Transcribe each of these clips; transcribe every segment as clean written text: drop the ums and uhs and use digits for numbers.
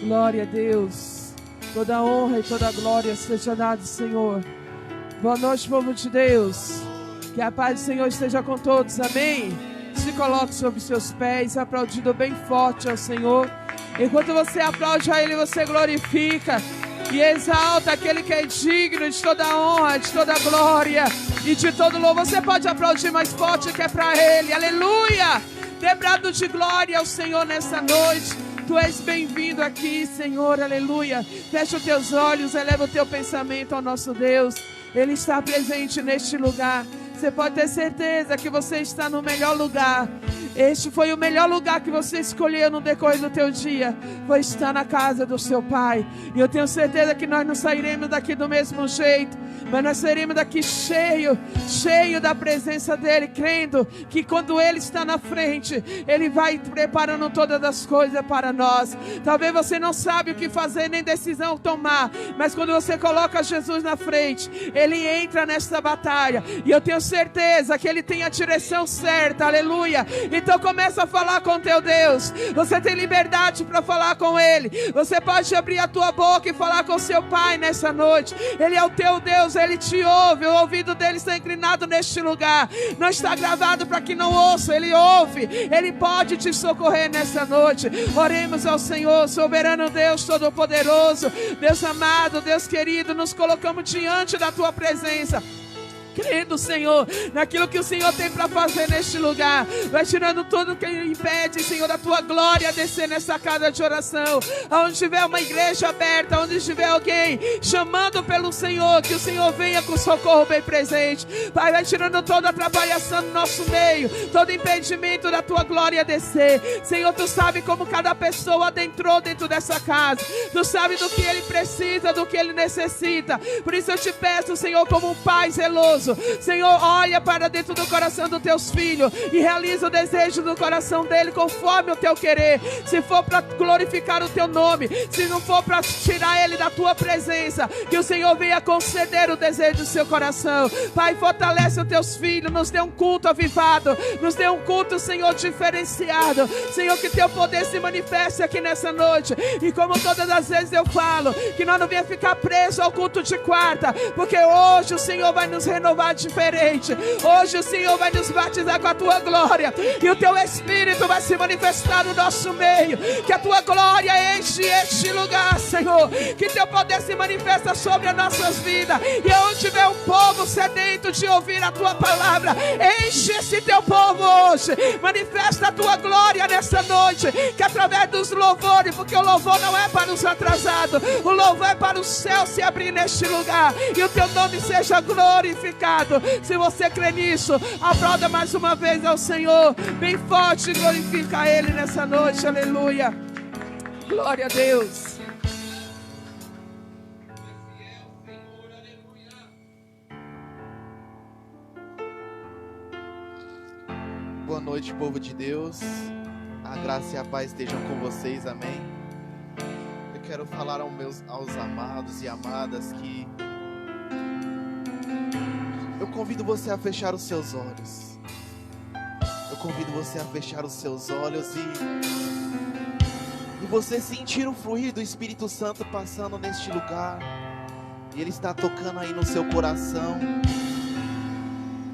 Glória a Deus. Toda honra e toda glória seja dada, Senhor. Boa noite, povo de Deus. Que a paz do Senhor esteja com todos, amém? Se coloque sobre seus pés, aplaudindo bem forte ao Senhor. Enquanto você aplaude a Ele, você glorifica e exalta aquele que é digno de toda honra, de toda glória e de todo louvor. Você pode aplaudir mais forte que é para Ele, aleluia! Dê brado de glória ao Senhor nessa noite. Tu és bem-vindo aqui, Senhor, aleluia. Fecha os teus olhos, eleva o teu pensamento ao nosso Deus. Ele está presente neste lugar. Você pode ter certeza que você está no melhor lugar. Este foi o melhor lugar que você escolheu no decorrer do teu dia. Foi estar na casa do seu Pai. E eu tenho certeza que nós não sairemos daqui do mesmo jeito, mas nós sairemos daqui cheio da presença dEle, crendo que quando Ele está na frente, Ele vai preparando todas as coisas para nós. Talvez você não sabe o que fazer, nem decisão tomar, mas quando você coloca Jesus na frente, Ele entra nessa batalha, e eu tenho certeza que Ele tem a direção certa, aleluia. Então começa a falar com teu Deus. Você tem liberdade para falar com Ele. Você pode abrir a tua boca e falar com seu Pai nessa noite. Ele é o teu Deus, Ele te ouve. O ouvido dele está inclinado neste lugar. Não está gravado para que não ouça. Ele ouve. Ele pode te socorrer nessa noite. Oremos ao Senhor, soberano Deus Todo-Poderoso, Deus amado, Deus querido. Nos colocamos diante da tua presença, crendo, Senhor, naquilo que o Senhor tem para fazer neste lugar. Vai tirando tudo que impede, Senhor, da tua glória descer nessa casa de oração. Onde tiver uma igreja aberta, onde estiver alguém chamando pelo Senhor, que o Senhor venha com socorro bem presente. Pai, vai tirando toda atrapalhação do nosso meio, todo impedimento da tua glória descer. Senhor, tu sabe como cada pessoa adentrou dentro dessa casa. Tu sabe do que ele precisa, do que ele necessita. Por isso eu te peço, Senhor, como um pai zeloso, Senhor, olha para dentro do coração dos teus filhos e realiza o desejo do coração dele conforme o teu querer. Se for para glorificar o teu nome, se não for para tirar ele da tua presença, que o Senhor venha conceder o desejo do seu coração. Pai, fortalece os teus filhos, nos dê um culto avivado, nos dê um culto, Senhor, diferenciado. Senhor, que teu poder se manifeste aqui nessa noite. E como todas as vezes eu falo, que nós não venhamos ficar presos ao culto de quarta, porque hoje o Senhor vai nos renovar diferente. Hoje o Senhor vai nos batizar com a tua glória, e o teu Espírito vai se manifestar no nosso meio. Que a tua glória enche este lugar, Senhor. Que teu poder se manifesta sobre as nossas vidas. E onde tiver um povo sedento de ouvir a tua palavra, enche esse teu povo hoje. Manifesta a tua glória nessa noite. Que através dos louvores, porque o louvor não é para os atrasados, o louvor é para o céu se abrir neste lugar, e o teu nome seja glorificado. Se você crê nisso, aplauda mais uma vez ao Senhor, bem forte, e glorifica a Ele nessa noite, aleluia. Glória a Deus. Boa noite, povo de Deus. A graça e a paz estejam com vocês, amém. Eu quero falar aos amados e amadas que eu convido você a fechar os seus olhos. Eu convido você a fechar os seus olhos e você sentir o fluir do Espírito Santo passando neste lugar. E Ele está tocando aí no seu coração,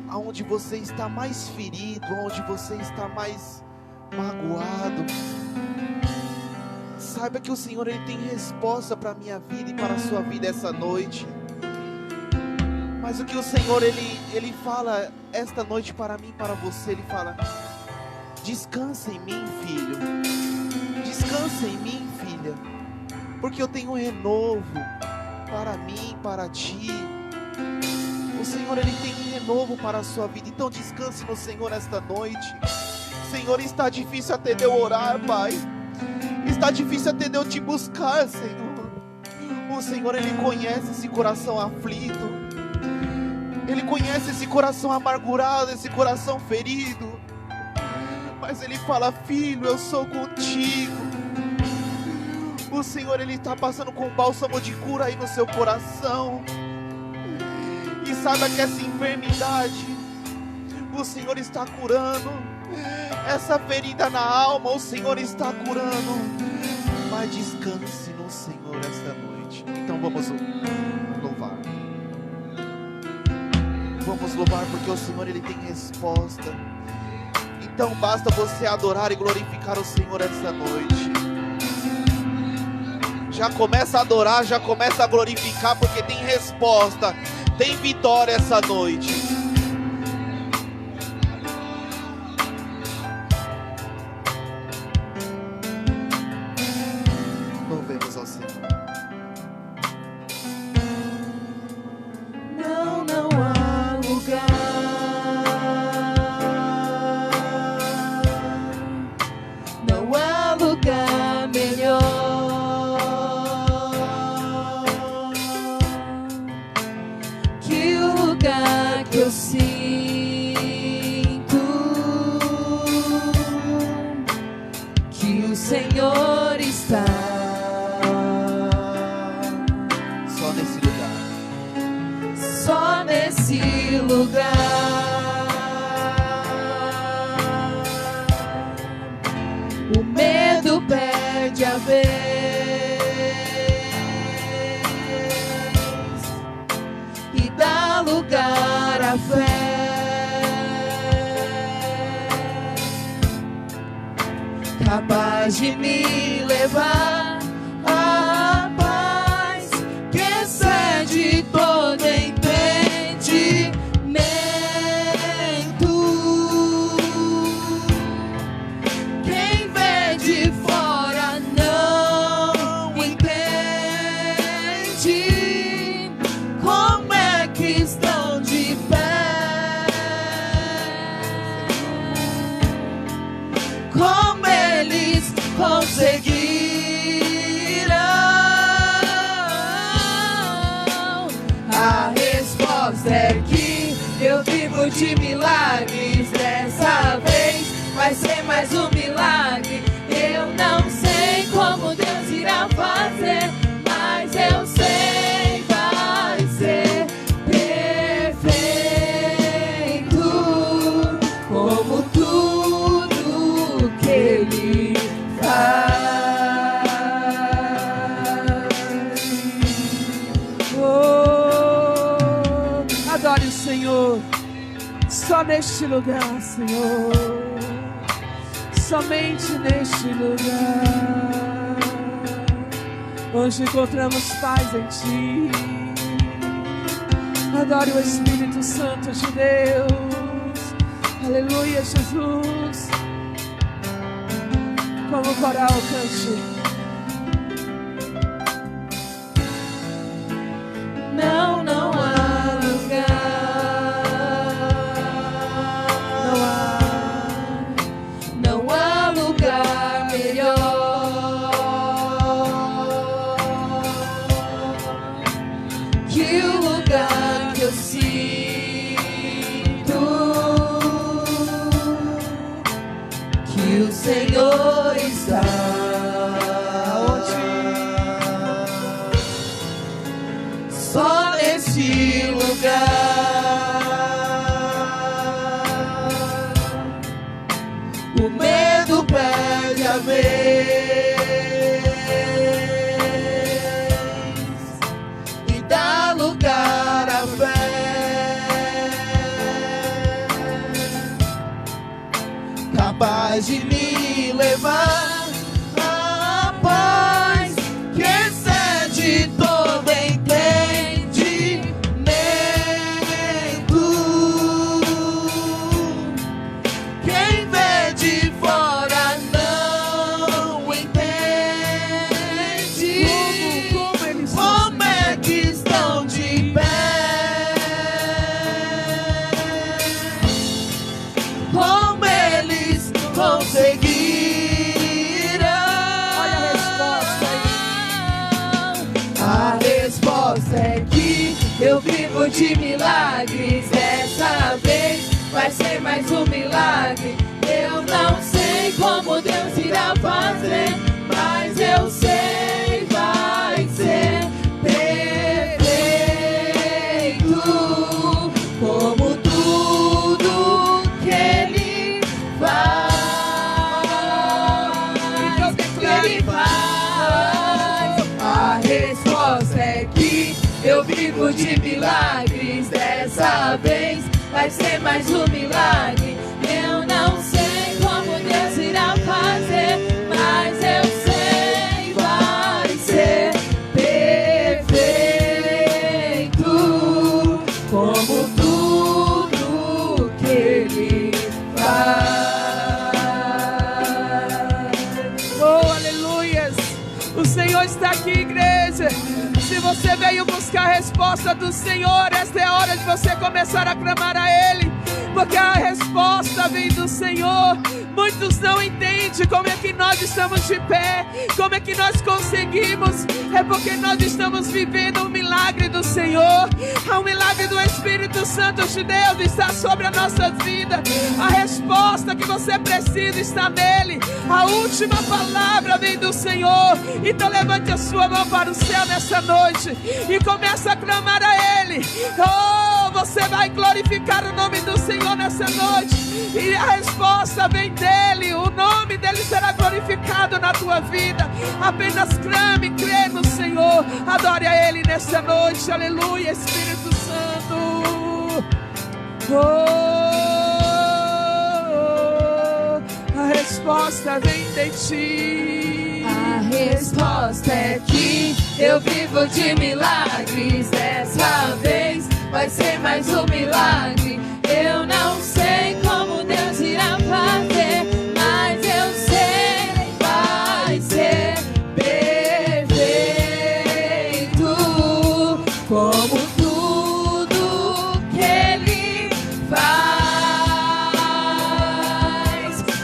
aonde você está mais ferido, aonde você está mais magoado. Saiba que o Senhor, Ele tem resposta para a minha vida e para a sua vida essa noite. Mas o que o Senhor, Ele fala esta noite para mim, para você, Ele fala: descansa em mim, filho. Descansa em mim, filha. Porque eu tenho um renovo para mim, para ti. O Senhor, Ele tem um renovo para a sua vida. Então descanse no Senhor esta noite. Senhor, está difícil até de eu orar, Pai. Está difícil até de eu te buscar, Senhor. O Senhor, Ele conhece esse coração aflito. Ele conhece esse coração amargurado, esse coração ferido. Mas Ele fala: filho, eu sou contigo. O Senhor, Ele está passando com um bálsamo de cura aí no seu coração. E saiba que essa enfermidade, o Senhor está curando. Essa ferida na alma, o Senhor está curando. louvar, descanse no Senhor esta noite. Então vamos louvar. Vamos louvar porque o Senhor, Ele tem resposta. Então basta você adorar e glorificar o Senhor esta noite. Já começa a adorar, já começa a glorificar, porque tem resposta, tem vitória essa noite. Louvemos ao Senhor. Não há lugar, não há lugar melhor que o lugar que eu sinto, que o Senhor está. Só nesse lugar. Só nesse lugar o medo perde a vez e dá lugar à fé, capaz de me levar à paz que excede todo entendimento. Quem vê de fora não entende como é que estão de pé, como eles conseguiram. A resposta é que eu vivo de milagres. Dessa vez vai ser mais um milagre. Eu não sei como Deus irá fazer, mas eu sei vai ser perfeito, como tudo que Ele faz. Adore o Senhor, só neste lugar, Senhor, somente neste lugar, onde encontramos paz em Ti. Adore o Espírito Santo de Deus, aleluia, Jesus. Como o coral cante. Não há lugar, não há lugar melhor que o lugar que eu sinto, que o Senhor está. Só nesse lugar o medo perde a vez e dá lugar à fé, capaz de me levar à paz que excede todo entendimento. Quem vê de fora não entende como é que estão de pé, como eles conseguiram. Olha a resposta é que eu vivo de milagres. Dessa vez vai ser mais um milagre. Eu não sei como Deus irá fazer, mas eu sei vai ser perfeito, como tudo que Ele faz. Ele faz. vai ser mais um milagre. Eu não sei como Deus irá fazer, mas eu sei, vai ser perfeito, como tudo que Ele faz. Oh, aleluias! O Senhor está aqui, igreja. Se você veio buscar a resposta do Senhor, esta é a hora de você começar a clamar a Ele, porque a resposta vem do Senhor. Muitos não entendem como é que nós estamos de pé, como é que nós conseguimos. É porque nós estamos vivendo um milagre do Senhor. O milagre do Espírito Santo de Deus está sobre a nossa vida. A resposta que você precisa está nele. A última palavra vem do Senhor. Então levante a sua mão para o céu nessa noite e comece a clamar a Ele. Oh, você vai glorificar o nome do Senhor nessa noite, e a resposta vem dele. O nome dele será glorificado na tua vida. Apenas clame, crê no Senhor, adore a Ele nessa noite. Aleluia, Espírito Santo. A resposta vem de ti. A resposta é que eu vivo de milagres. Dessa vez vai ser mais um milagre. Eu não sei como Deus irá fazer, mas eu sei, vai ser perfeito, como tudo que Ele faz.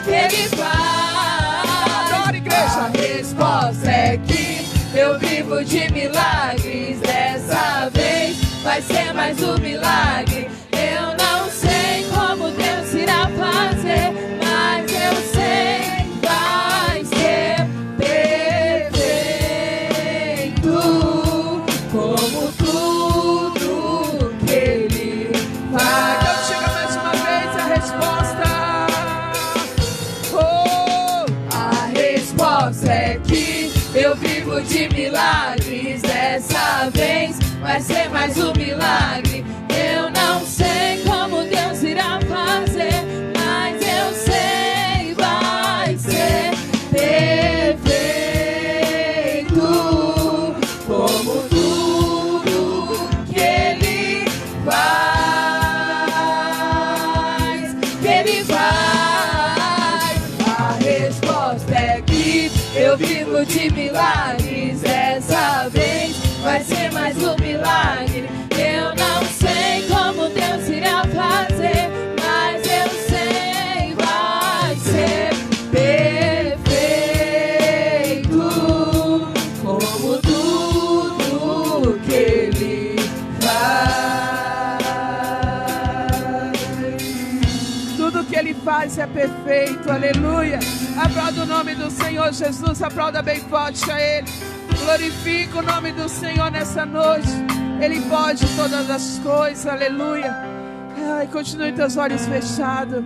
Ele faz. Adore, igreja. A resposta é que eu vivo de milagres. Dessa vez vai ser mais um milagre. Eu não sei como Deus irá fazer, mas eu sei, vai ser perfeito, como tudo que Ele faz. Então chega mais uma vez a resposta. Oh, A resposta é que eu vivo de milagres. Dessa vez vai ser mais um milagre. Eu não sei como Deus irá fazer, mas eu sei, vai ser perfeito, como tudo que Ele faz. Que Ele faz. A resposta é que eu vivo de milagres. Dessa vez vai ser mais um milagre. Eu não sei como Deus irá fazer, mas eu sei, vai ser perfeito, como tudo que Ele faz. tudo que Ele faz é perfeito. Aleluia. Aplauda o nome do Senhor Jesus. Aplauda bem forte a Ele. Glorifica o nome do Senhor nessa noite. Ele pode todas as coisas. Aleluia. Ai, continue teus olhos fechados.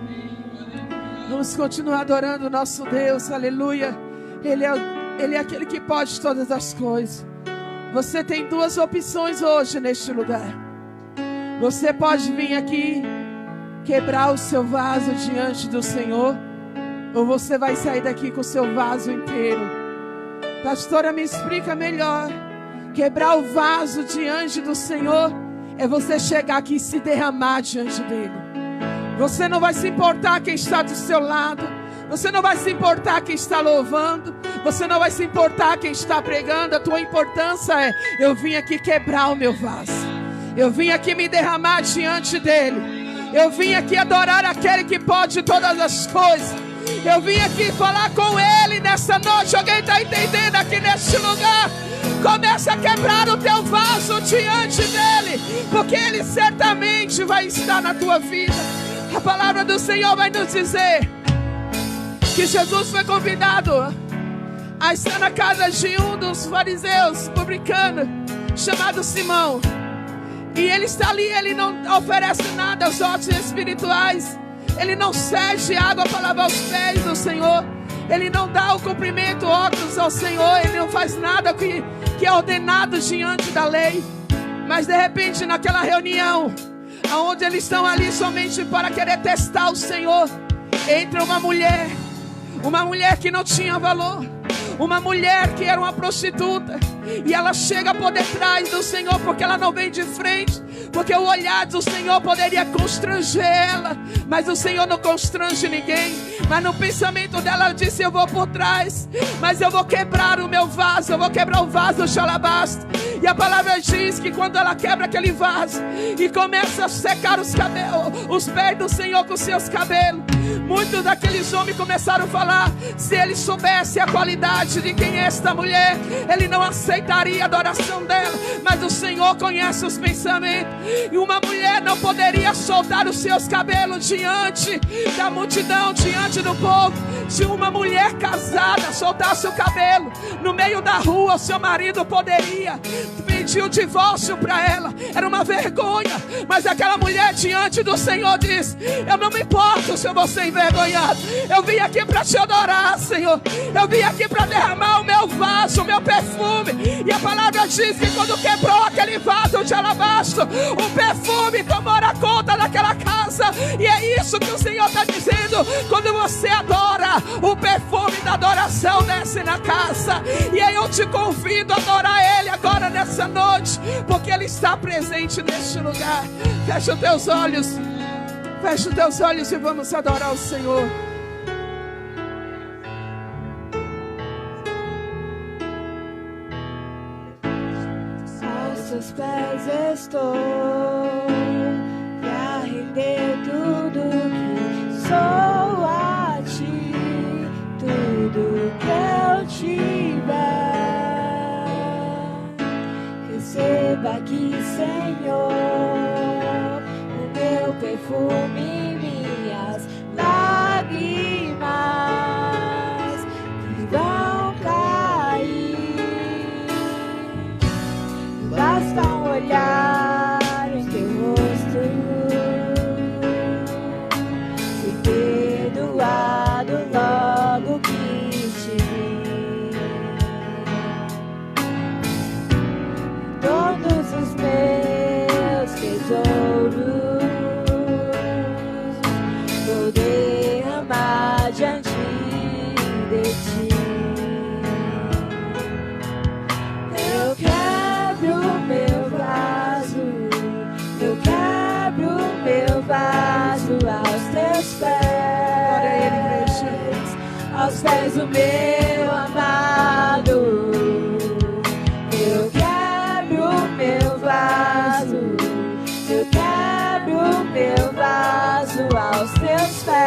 Vamos continuar adorando o nosso Deus. Aleluia. Ele é aquele que pode todas as coisas. Você tem duas opções hoje neste lugar. Você pode vir aqui quebrar o seu vaso diante do Senhor, ou você vai sair daqui com o seu vaso inteiro. Pastora, me explica melhor. Quebrar o vaso diante do Senhor é você chegar aqui e se derramar diante dele. Você não vai se importar quem está do seu lado. Você não vai se importar quem está louvando. Você não vai se importar quem está pregando. A tua importância é: eu vim aqui quebrar o meu vaso. Eu vim aqui me derramar diante dele. Eu vim aqui adorar aquele que pode todas as coisas. Eu vim aqui falar com Ele nessa noite. Alguém está entendendo aqui neste lugar? Começa a quebrar o teu vaso diante dEle, porque Ele certamente vai estar na tua vida. A palavra do Senhor vai nos dizer que Jesus foi convidado a estar na casa de um dos fariseus publicanos, chamado Simão. E ele está ali, ele não oferece nada aos outros espirituais. Ele não cede água para lavar os pés do Senhor. Ele não dá o cumprimento óculos ao Senhor. Ele não faz nada que é ordenado diante da lei. Mas de repente naquela reunião, aonde eles estão ali somente para querer testar o Senhor, entra uma mulher que não tinha valor, uma mulher que era uma prostituta, e ela chega por detrás do Senhor, porque ela não vem de frente, porque o olhar do Senhor poderia constranger ela, mas o Senhor não constrange ninguém. Mas no pensamento dela, ela disse: eu vou por trás, mas eu vou quebrar o meu vaso, eu vou quebrar o vaso de alabastro. E a palavra diz que quando ela quebra aquele vaso e começa a secar os pés do Senhor com seus cabelos, muitos daqueles homens começaram a falar: se ele soubesse a qualidade de quem é esta mulher, ele não aceitaria a adoração dela. Mas o Senhor conhece os pensamentos, e uma mulher não poderia soltar os seus cabelos diante da multidão, diante do povo. Se uma mulher casada soltasse o cabelo no meio da rua, o seu marido poderia pedir o divórcio para ela, era uma vergonha. Mas aquela mulher diante do Senhor diz: eu não me importo se eu vou ser envergonhado, eu vim aqui para te adorar, Senhor, eu vim aqui para derramar o meu vaso, o meu perfume. E a palavra diz que quando quebrou aquele vaso de alabastro, o perfume tomou a conta daquela casa. E é isso que o Senhor está dizendo: quando você adora, o perfume da adoração desce na casa. E aí eu te convido a adorar Ele agora nessa noite, porque Ele está presente neste lugar. Fecha os teus olhos, fecha os teus olhos e vamos adorar o Senhor. Aos teus pés estou, pra render tudo que sou a ti, tudo que eu tiver. Receba aqui, Senhor, o meu perfume, minhas lágrimas que vão cair. Basta um olhar em teu rosto, fui perdoado logo que te vi. Todos os meus tesouros vou derramar diante de ti. Eu quebro meu vaso, eu quebro meu vaso aos teus pés, aos pés do meu amado. Eu quebro meu vaso, eu quebro meu vaso aos teus pés,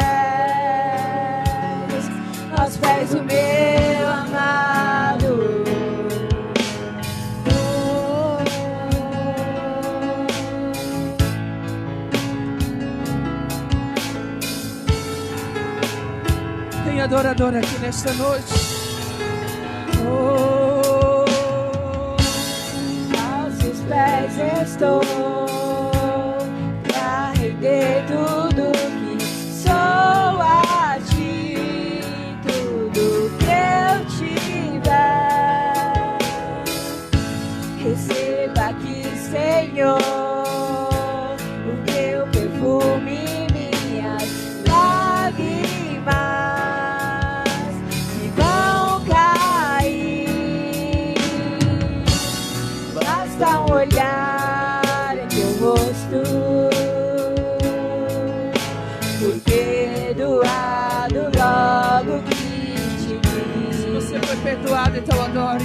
aos pés do meu amado. Tem adorador aqui nesta noite. Aos seus pés estou, pra render tudo que sou a ti, tudo que eu tiver. Receba aqui, Senhor, o meu perfume, minhas lágrimas que vão cair. Basta um olhar em teu rosto, fui perdoado logo que te vi. Se você foi perdoado, então adore.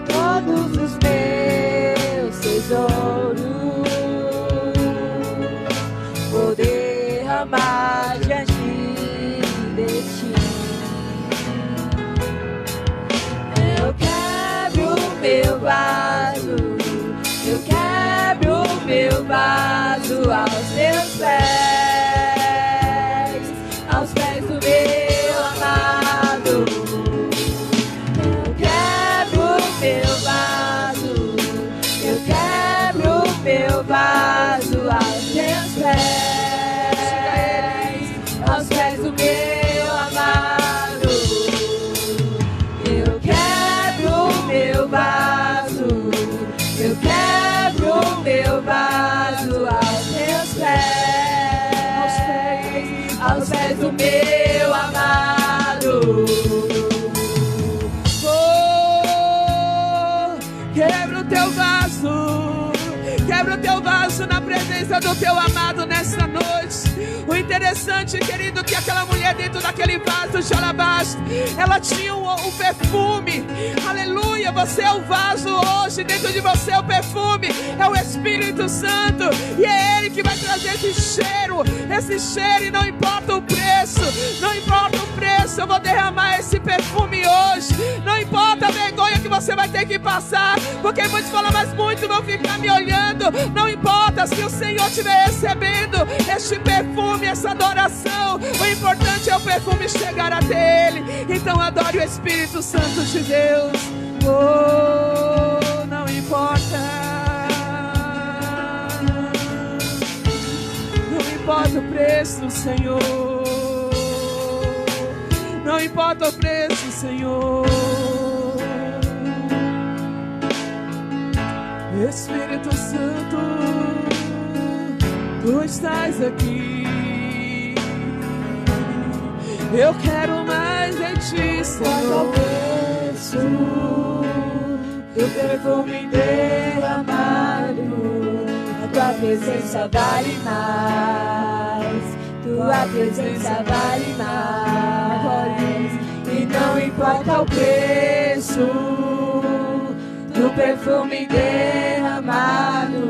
Todos os meus tesouros vou derramar diante de ti. Eu quebro meu vaso, eu quebro meu vaso aos teus pés, aos pés do meu amado. Eu quebro meu vaso, eu quebro meu vaso aos teus pés, aos pés do meu amado. Eu quebro meu vaso, eu quebro meu vaso teu vaso na presença do teu amado nesta noite. O interessante, querido, que aquela mulher dentro daquele vaso de alabastro, ela tinha um perfume. Aleluia, você é o vaso hoje, dentro de você é o perfume, é o Espírito Santo, e é Ele que vai trazer esse cheiro, e não importa o preço, não importa o preço, eu vou derramar esse perfume hoje. Não importa a vergonha que você vai ter que passar, porque muitos falam, mas muitos vão ficar me olhando. Não importa, se o Senhor estiver recebendo este perfume, essa adoração, o importante é o perfume chegar até Ele. Então adore o Espírito Santo de Deus. Oh, não importa, não importa o preço, Senhor, não importa o preço, Senhor. Espírito Santo, Tu estás aqui. Eu quero mais de Ti, Senhor. Do perfume derramado, a Tua presença vale mais. Tua presença vale mais. E não importa o preço do perfume derramado,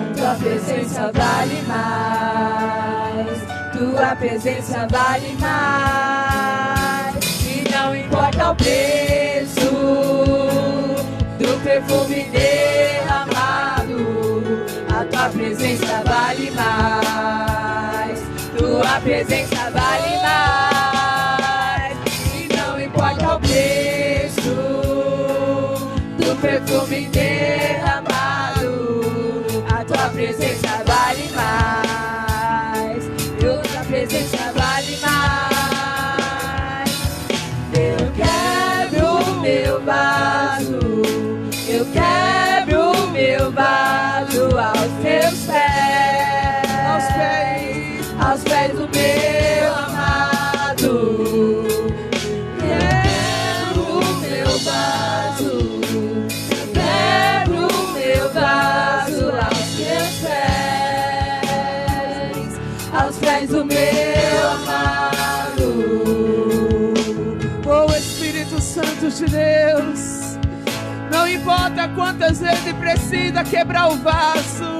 a Tua presença vale mais. Tua presença vale mais. E não importa o preço do perfume derramado, a Tua presença vale mais. Tua presença vale mais. E não importa o preço do perfume derramado, a Tua presença vale mais. Tua presença vale mais. Eu quebro o meu vaso, eu quebro o meu vaso aos Teus pés, aos pés do meu amado. Quebro o meu vaso, eu quebro o meu vaso aos Teus pés do meu amado. Oh, Espírito Santo de Deus, não importa quantas vezes precisa quebrar o vaso,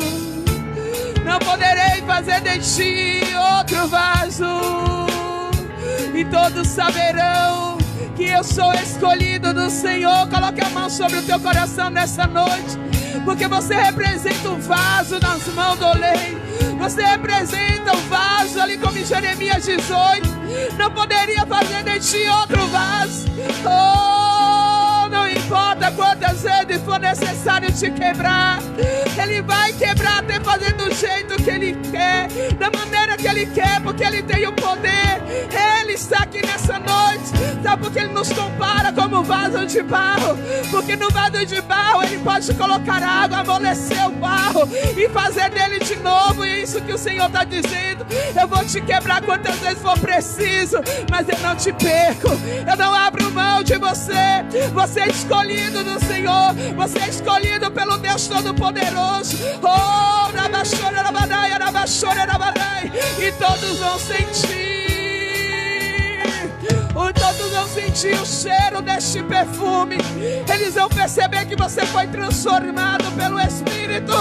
não poderei fazer de Ti outro vaso. E todos saberão que eu sou escolhido do Senhor. Coloque a mão sobre o teu coração nessa noite, porque você representa um vaso nas mãos do Olém. Você representa um vaso ali como em Jeremias 18. Não poderia fazer de Ti outro vaso. Oh, não importa quantas vezes for necessário te quebrar, Ele vai quebrar até fazer do jeito que Ele quer, da maneira que Ele quer, porque Ele tem o poder. Ele está aqui nessa noite. Sabe por que Ele nos compara como vaso de barro? Porque no vaso de barro Ele pode colocar água, amolecer o barro e fazer dele de novo. E é isso que o Senhor está dizendo. Eu vou te quebrar quantas vezes for preciso, mas eu não te perco, eu não abro mão de você. Você é escolhido do Senhor, você é escolhido pelo Deus Todo-Poderoso. Oh, Rabachora, Rabadai, Rabachora, Rabadai. E todos vão sentir, todos vão sentir o cheiro deste perfume. Eles vão perceber que você foi transformado pelo Espírito.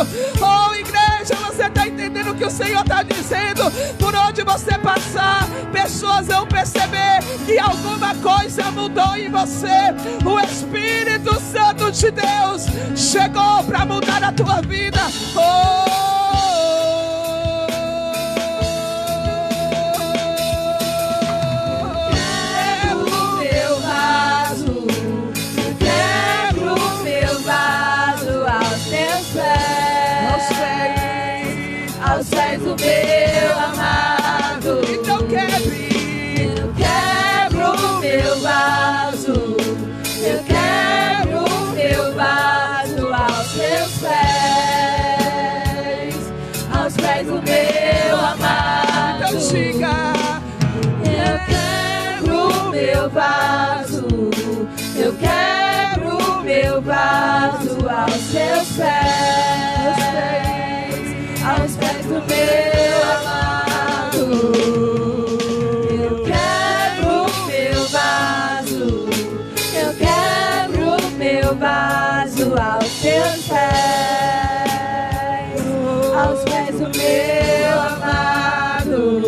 Oh, igreja, você está entendendo o que o Senhor está dizendo? Por onde você passar, pessoas vão perceber que alguma coisa mudou em você. O Espírito Santo de Deus chegou para mudar a tua vida. Aos pés do meu amado. Então quebre. Eu quebro o meu vaso, eu quebro o meu vaso aos Teus pés do meu amado. Então diga. Eu quebro o meu vaso, eu quebro o meu vaso aos Teus pés. vaso aos teus pés, aos pés do meu amado.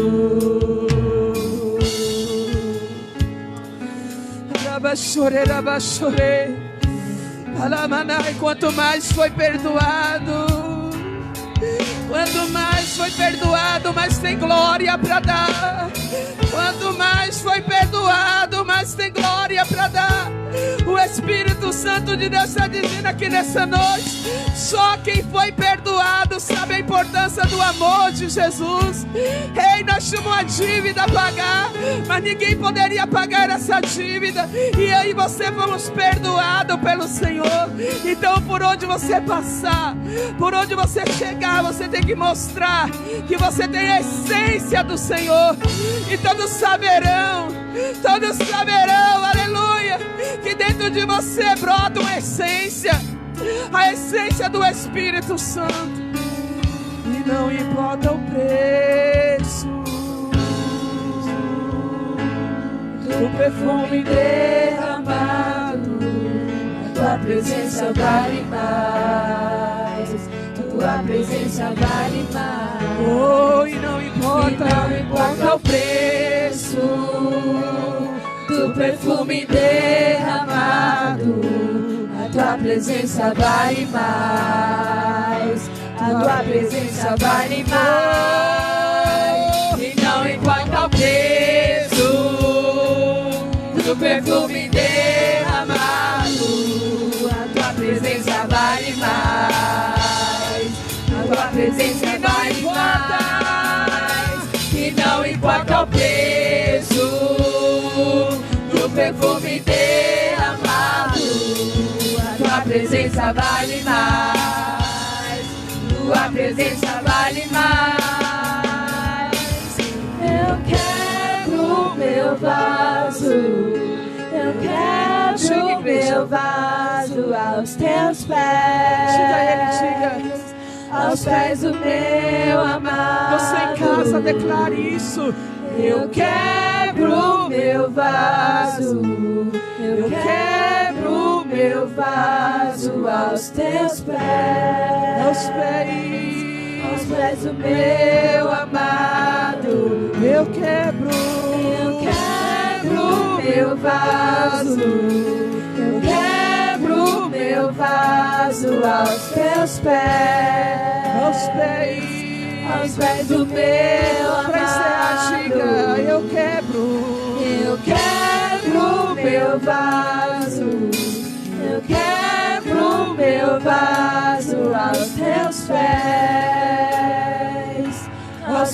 Rabachorei. Alamanai, quanto mais foi perdoado, quanto mais foi perdoado, mais tem glória para dar. Quanto mais foi perdoado, mais tem glória para dar. O Espírito Santo de Deus está dizendo aqui nessa noite: só quem foi perdoado sabe a importância do amor de Jesus. Ei, nós tínhamos uma dívida a pagar, mas ninguém poderia pagar essa dívida. E aí você fomos perdoados pelo Senhor. Então, por onde você passar, por onde você chegar, você tem que mostrar que você tem a essência do Senhor. E todos saberão, aleluia, que dentro de você brota uma essência, a essência do Espírito Santo. E não importa o preço, o perfume derramado, tua presença vale mais, tua presença vale mais. Oh, e não importa o preço do perfume derramado, a tua presença vale mais, a tua presença vale mais. E não importa o preço do perfume derramado, a tua presença vale mais, a tua presença vale mais. E não importa o preço do perfume derramado, a tua presença vale mais, tua presença vale mais. Eu quero o meu vaso, eu quero o meu vaso aos teus pés. Diga, aos pés do meu amado. Você em casa declare isso. Eu quebro o meu vaso, eu quebro o meu vaso aos teus pés, aos pés do meu amado. Eu quebro o meu vaso, eu quebro o meu vaso aos teus pés, aos pés do meu amado. Eu quebro o meu vaso, eu quebro o meu vaso aos teus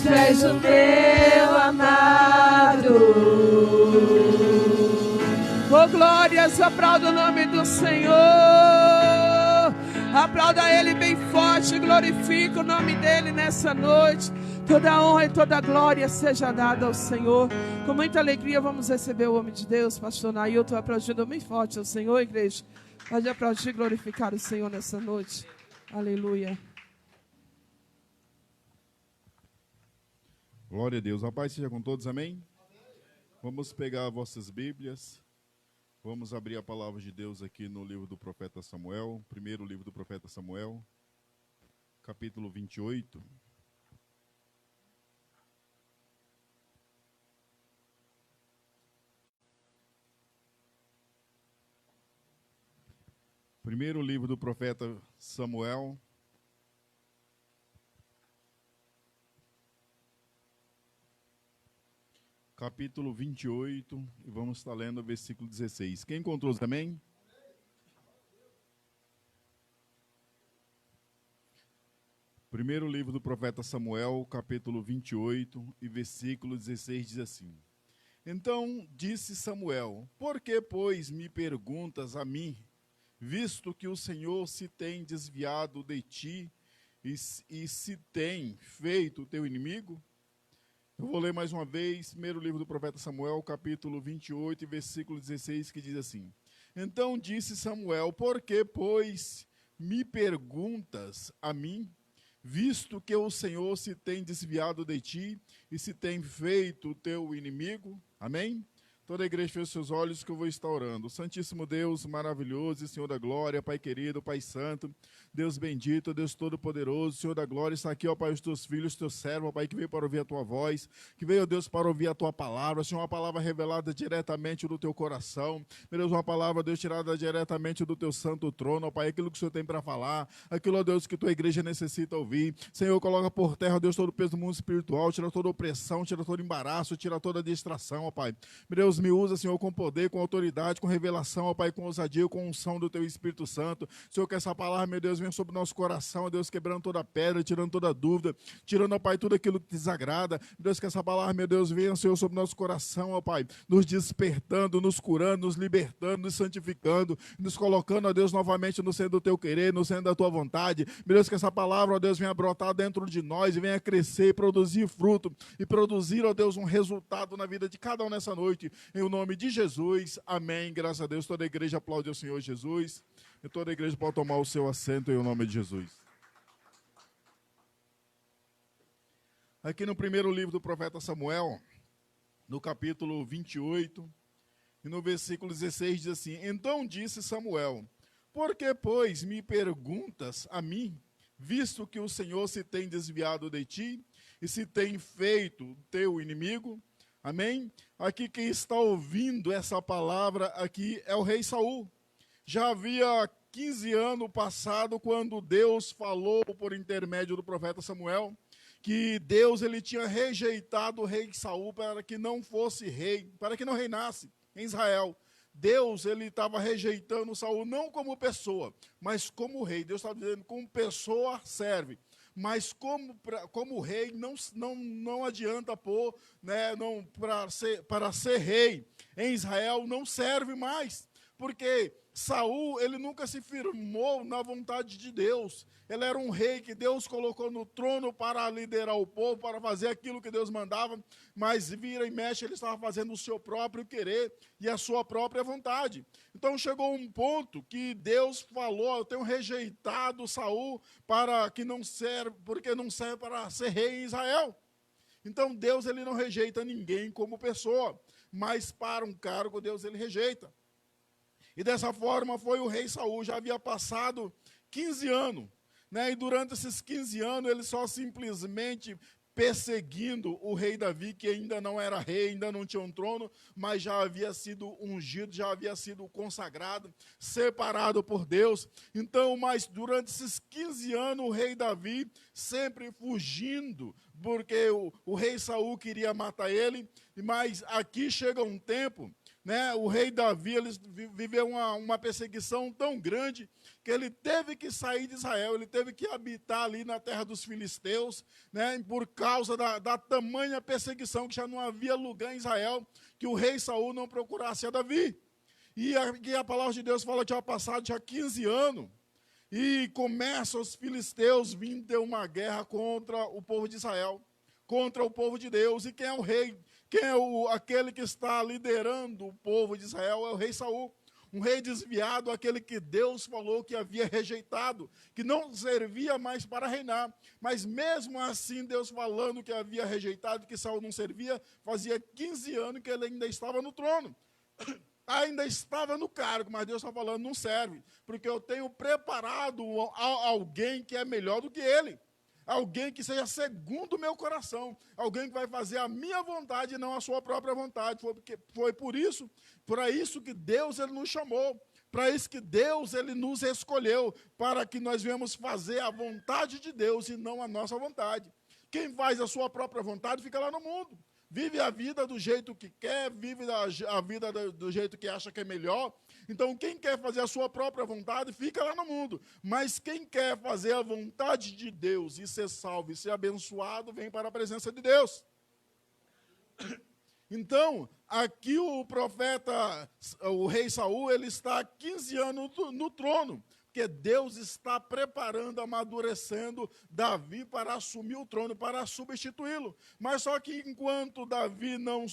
pés do meu amado. Oh, glórias, aplauda o nome do Senhor. Aplauda Ele bem forte, glorifica o nome dEle nessa noite. Toda honra e toda glória seja dada ao Senhor. Com muita alegria vamos receber o homem de Deus, pastor Nailton, aplaudindo bem forte ao Senhor, igreja. Pode aplaudir e glorificar o Senhor nessa noite. Aleluia. Glória a Deus. A paz seja com todos, amém? Vamos pegar vossas Bíblias. Vamos abrir a palavra de Deus aqui no livro do profeta Samuel. Primeiro livro do profeta Samuel, capítulo 28. Primeiro livro do profeta Samuel, capítulo 28, e vamos estar lendo o versículo 16. Quem encontrou também? Primeiro livro do profeta Samuel, capítulo 28, e versículo 16 diz assim: Então disse Samuel: Por que, pois, me perguntas a mim, visto que o Senhor se tem desviado de ti e se tem feito teu inimigo? Eu vou ler mais uma vez, primeiro livro do profeta Samuel, capítulo 28, versículo 16, que diz assim: Então disse Samuel: Por que, pois, me perguntas a mim, visto que o Senhor se tem desviado de ti e se tem feito teu inimigo? Amém? Toda a igreja fecha seus olhos que eu vou estar orando. Santíssimo Deus, maravilhoso, Senhor da glória, Pai querido, Pai santo, Deus bendito, Deus todo-poderoso, Senhor da glória, está aqui, ó Pai, os teus filhos, teu servo, ó Pai, que veio para ouvir a tua voz, que veio, ó Deus, para ouvir a tua palavra, Senhor, uma palavra revelada diretamente do teu coração, meu Deus, uma palavra, Deus, tirada diretamente do teu santo trono, ó Pai, aquilo que o Senhor tem para falar, aquilo, ó Deus, que tua igreja necessita ouvir. Senhor, coloca por terra, ó Deus, todo o peso do mundo espiritual, tira toda opressão, tira todo embaraço, tira toda distração, ó Pai. Meu Deus, me usa, Senhor, com poder, com autoridade, com revelação, ó Pai, com ousadia, com unção do Teu Espírito Santo. Senhor, que essa palavra, meu Deus, venha sobre o nosso coração, ó Deus, quebrando toda pedra, tirando toda dúvida, tirando, ó Pai, tudo aquilo que desagrada. Meu Deus, que essa palavra, meu Deus, venha, Senhor, sobre o nosso coração, ó Pai, nos despertando, nos curando, nos libertando, nos santificando, nos colocando, ó Deus, novamente no centro do Teu querer, no centro da Tua vontade. Meu Deus, que essa palavra, ó Deus, venha brotar dentro de nós e venha crescer, produzir fruto e produzir, ó Deus, um resultado na vida de cada um nessa noite. Em o nome de Jesus, amém, graças a Deus. Toda a igreja aplaude ao Senhor Jesus, e toda a igreja pode tomar o seu assento em o nome de Jesus. Aqui no primeiro livro do profeta Samuel, no capítulo 28, e no versículo 16 diz assim: Então disse Samuel, por que, pois, me perguntas a mim, visto que o Senhor se tem desviado de ti, e se tem feito teu inimigo? Amém? Aqui quem está ouvindo essa palavra aqui é o rei Saul. Já havia 15 anos passado quando Deus falou por intermédio do profeta Samuel que Deus ele tinha rejeitado o rei Saul para que não fosse rei, para que não reinasse em Israel. Deus ele estava rejeitando Saul não como pessoa, mas como rei. Deus estava dizendo, como pessoa serve. Mas como rei, não adianta pôr, né, para ser rei em Israel, não serve mais. Porque Saul, ele nunca se firmou na vontade de Deus. Ele era um rei que Deus colocou no trono para liderar o povo, para fazer aquilo que Deus mandava, mas vira e mexe, ele estava fazendo o seu próprio querer e a sua própria vontade. Então chegou um ponto que Deus falou, eu tenho rejeitado Saul porque não serve para ser rei em Israel. Então Deus ele não rejeita ninguém como pessoa, mas para um cargo Deus ele rejeita. E dessa forma foi o rei Saul, já havia passado 15 anos, né? E durante esses 15 anos ele só simplesmente perseguindo o rei Davi, que ainda não era rei, ainda não tinha um trono, mas já havia sido ungido, já havia sido consagrado, separado por Deus. Então, mas durante esses 15 anos o rei Davi sempre fugindo, porque o rei Saul queria matar ele, mas aqui chega um tempo, né, o rei Davi ele viveu uma perseguição tão grande que ele teve que sair de Israel, ele teve que habitar ali na terra dos filisteus, né, por causa da tamanha perseguição, que já não havia lugar em Israel que o rei Saul não procurasse a Davi. E aqui a palavra de Deus fala que já passado já 15 anos, e começa os filisteus vindo ter uma guerra contra o povo de Israel, contra o povo de Deus. E quem é o rei? Quem é aquele que está liderando o povo de Israel? É o rei Saul. Um rei desviado, aquele que Deus falou que havia rejeitado, que não servia mais para reinar. Mas mesmo assim, Deus falando que havia rejeitado, que Saul não servia, fazia 15 anos que ele ainda estava no trono. Ainda estava no cargo, mas Deus está falando, não serve, porque eu tenho preparado alguém que é melhor do que ele. Alguém que seja segundo o meu coração, alguém que vai fazer a minha vontade e não a sua própria vontade. Foi por isso, para isso que Deus ele nos chamou, para isso que Deus ele nos escolheu, para que nós venhamos fazer a vontade de Deus e não a nossa vontade. Quem faz a sua própria vontade fica lá no mundo. Vive a vida do jeito que quer, vive a vida do jeito que acha que é melhor. Então, quem quer fazer a sua própria vontade, fica lá no mundo. Mas quem quer fazer a vontade de Deus e ser salvo e ser abençoado, vem para a presença de Deus. Então, aqui o profeta, o rei Saul, ele está há 15 anos no trono. Porque Deus está preparando, amadurecendo Davi para assumir o trono, para substituí-lo. Mas só que enquanto Davi não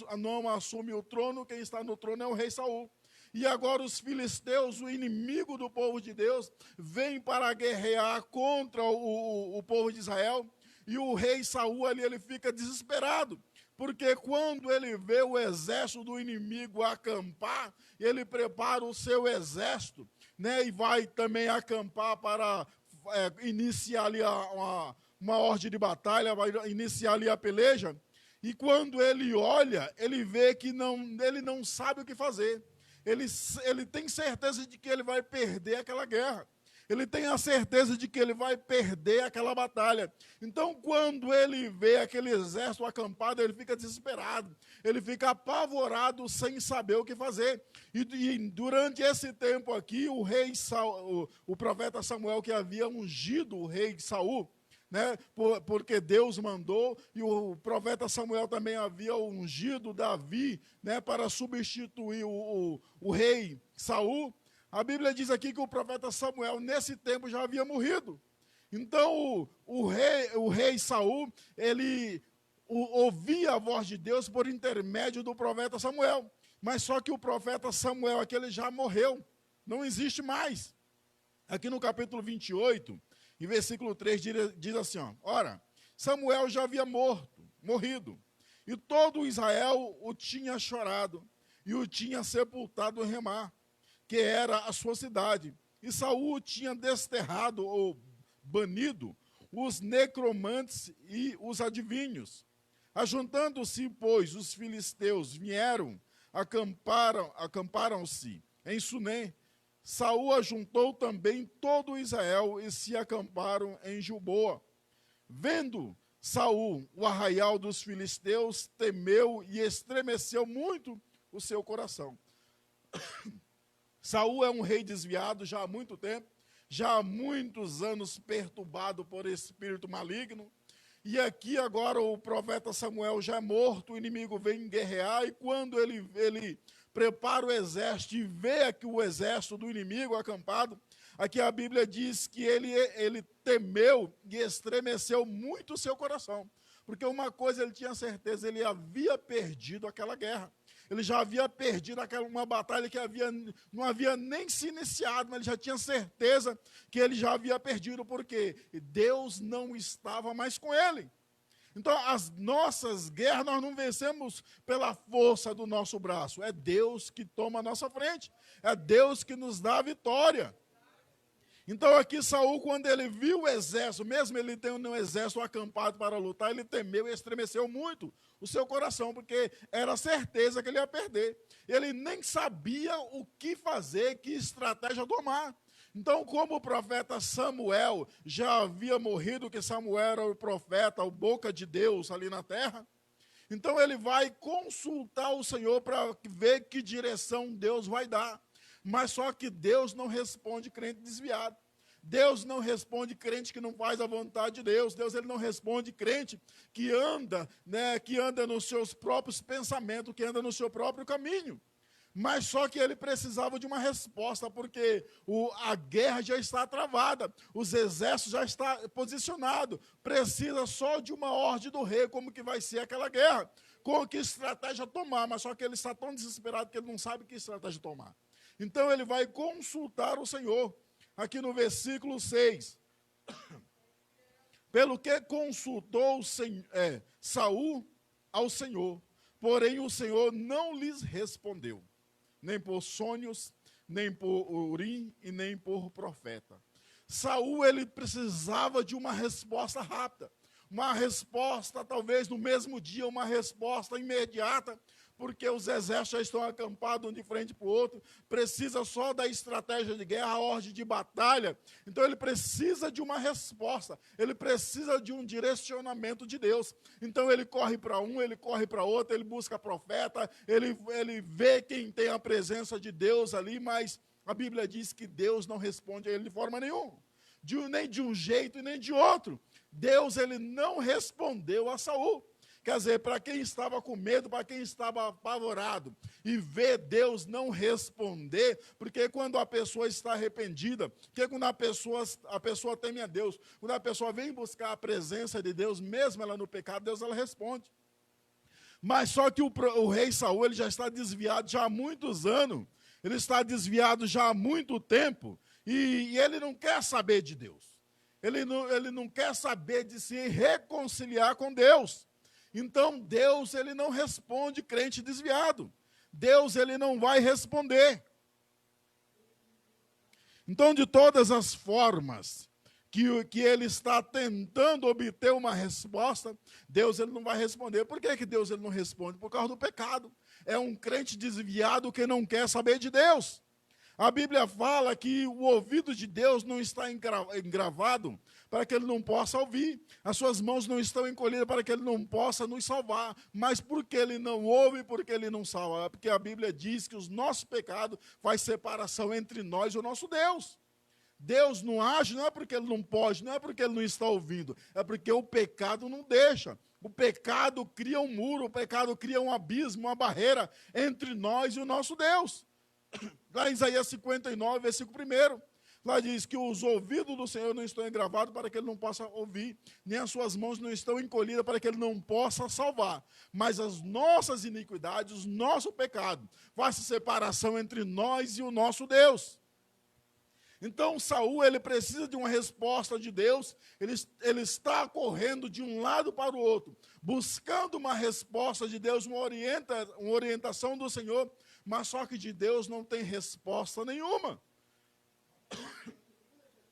assume o trono, quem está no trono é o rei Saul. E agora os filisteus, o inimigo do povo de Deus, vem para guerrear contra o povo de Israel. E o rei Saul ali, ele fica desesperado. Porque quando ele vê o exército do inimigo acampar, ele prepara o seu exército, né, e vai também acampar para iniciar ali uma ordem de batalha, vai iniciar ali a peleja. E quando ele olha, ele vê que ele não sabe o que fazer. Ele tem certeza de que ele vai perder aquela guerra. Ele tem a certeza de que ele vai perder aquela batalha. Então, quando ele vê aquele exército acampado, ele fica desesperado. Ele fica apavorado, sem saber o que fazer. E durante esse tempo aqui, o profeta Samuel, que havia ungido o rei Saul, né, porque Deus mandou, e o profeta Samuel também havia ungido Davi, né, para substituir o rei Saul. A Bíblia diz aqui que o profeta Samuel, nesse tempo, já havia morrido. Então, o rei Saul, ele ouvia a voz de Deus por intermédio do profeta Samuel. Mas só que o profeta Samuel, aquele já morreu, não existe mais. Aqui no capítulo 28, em versículo 3, diz assim, ó, ora, Samuel já havia morrido, e todo Israel o tinha chorado, e o tinha sepultado em Ramá, que era a sua cidade. E Saul tinha desterrado ou banido os necromantes e os adivinhos. Ajuntando-se, pois, os filisteus vieram, acamparam-se em Sunem. Saul ajuntou também todo Israel e se acamparam em Gilboa. Vendo Saul o arraial dos filisteus, temeu e estremeceu muito o seu coração. Saul é um rei desviado já há muito tempo, já há muitos anos perturbado por espírito maligno. E aqui agora o profeta Samuel já é morto, o inimigo vem guerrear, e quando ele prepara o exército e vê aqui o exército do inimigo acampado, aqui a Bíblia diz que ele temeu e estremeceu muito o seu coração. Porque uma coisa ele tinha certeza, ele havia perdido aquela guerra. Ele já havia perdido uma batalha que não havia nem se iniciado, mas ele já tinha certeza que ele já havia perdido, porque Deus não estava mais com ele. Então, as nossas guerras nós não vencemos pela força do nosso braço. É Deus que toma a nossa frente. É Deus que nos dá a vitória. Então aqui Saul, quando ele viu o exército, mesmo ele tendo um exército acampado para lutar, ele temeu e estremeceu muito o seu coração, porque era certeza que ele ia perder. Ele nem sabia o que fazer, que estratégia tomar. Então, como o profeta Samuel já havia morrido, que Samuel era o profeta, o boca de Deus ali na terra, então ele vai consultar o Senhor para ver que direção Deus vai dar. Mas só que Deus não responde crente desviado. Deus não responde crente que não faz a vontade de Deus. Deus ele não responde crente que anda nos seus próprios pensamentos, que anda no seu próprio caminho. Mas só que ele precisava de uma resposta, porque a guerra já está travada, os exércitos já estão posicionados. Precisa só de uma ordem do rei, como que vai ser aquela guerra, com que estratégia tomar. Mas só que ele está tão desesperado que ele não sabe que estratégia tomar. Então ele vai consultar o Senhor, aqui no versículo 6. Pelo que consultou Saul ao Senhor, porém o Senhor não lhes respondeu, nem por sonhos, nem por urim e nem por profeta. Saul ele precisava de uma resposta rápida, uma resposta talvez no mesmo dia, uma resposta imediata, porque os exércitos já estão acampados um de frente para o outro, precisa só da estratégia de guerra, a ordem de batalha. Então ele precisa de uma resposta, ele precisa de um direcionamento de Deus. Então ele corre para um, ele corre para outro, ele busca profeta, ele vê quem tem a presença de Deus ali, mas a Bíblia diz que Deus não responde a ele de forma nenhuma, nem de um jeito e nem de outro. Deus ele não respondeu a Saul. Quer dizer, para quem estava com medo, para quem estava apavorado, e ver Deus não responder, porque quando a pessoa está arrependida, porque quando a pessoa teme a Deus, quando a pessoa vem buscar a presença de Deus, mesmo ela no pecado, Deus ela responde. Mas só que o rei Saul ele já está desviado já há muitos anos, ele está desviado já há muito tempo, e ele não quer saber de Deus. Ele não quer saber de se reconciliar com Deus. Então Deus, ele não responde crente desviado. Deus, ele não vai responder. Então, de todas as formas que ele está tentando obter uma resposta, Deus, ele não vai responder. Por que Deus, ele não responde? Por causa do pecado. É um crente desviado que não quer saber de Deus. A Bíblia fala que o ouvido de Deus não está engravado para que ele não possa ouvir. As suas mãos não estão encolhidas para que ele não possa nos salvar. Mas por que ele não ouve, porque ele não salva? Porque a Bíblia diz que os nossos pecados faz separação entre nós e o nosso Deus. Deus não age, não é porque ele não pode, não é porque ele não está ouvindo, é porque o pecado não deixa. O pecado cria um muro, o pecado cria um abismo, uma barreira entre nós e o nosso Deus. Lá em Isaías 59, versículo 1, lá diz que os ouvidos do Senhor não estão engravados para que ele não possa ouvir, nem as suas mãos não estão encolhidas para que ele não possa salvar. Mas as nossas iniquidades, o nosso pecado, faz separação entre nós e o nosso Deus. Então Saul, ele precisa de uma resposta de Deus, ele está correndo de um lado para o outro, buscando uma resposta de Deus, uma orientação do Senhor, mas só que de Deus não tem resposta nenhuma.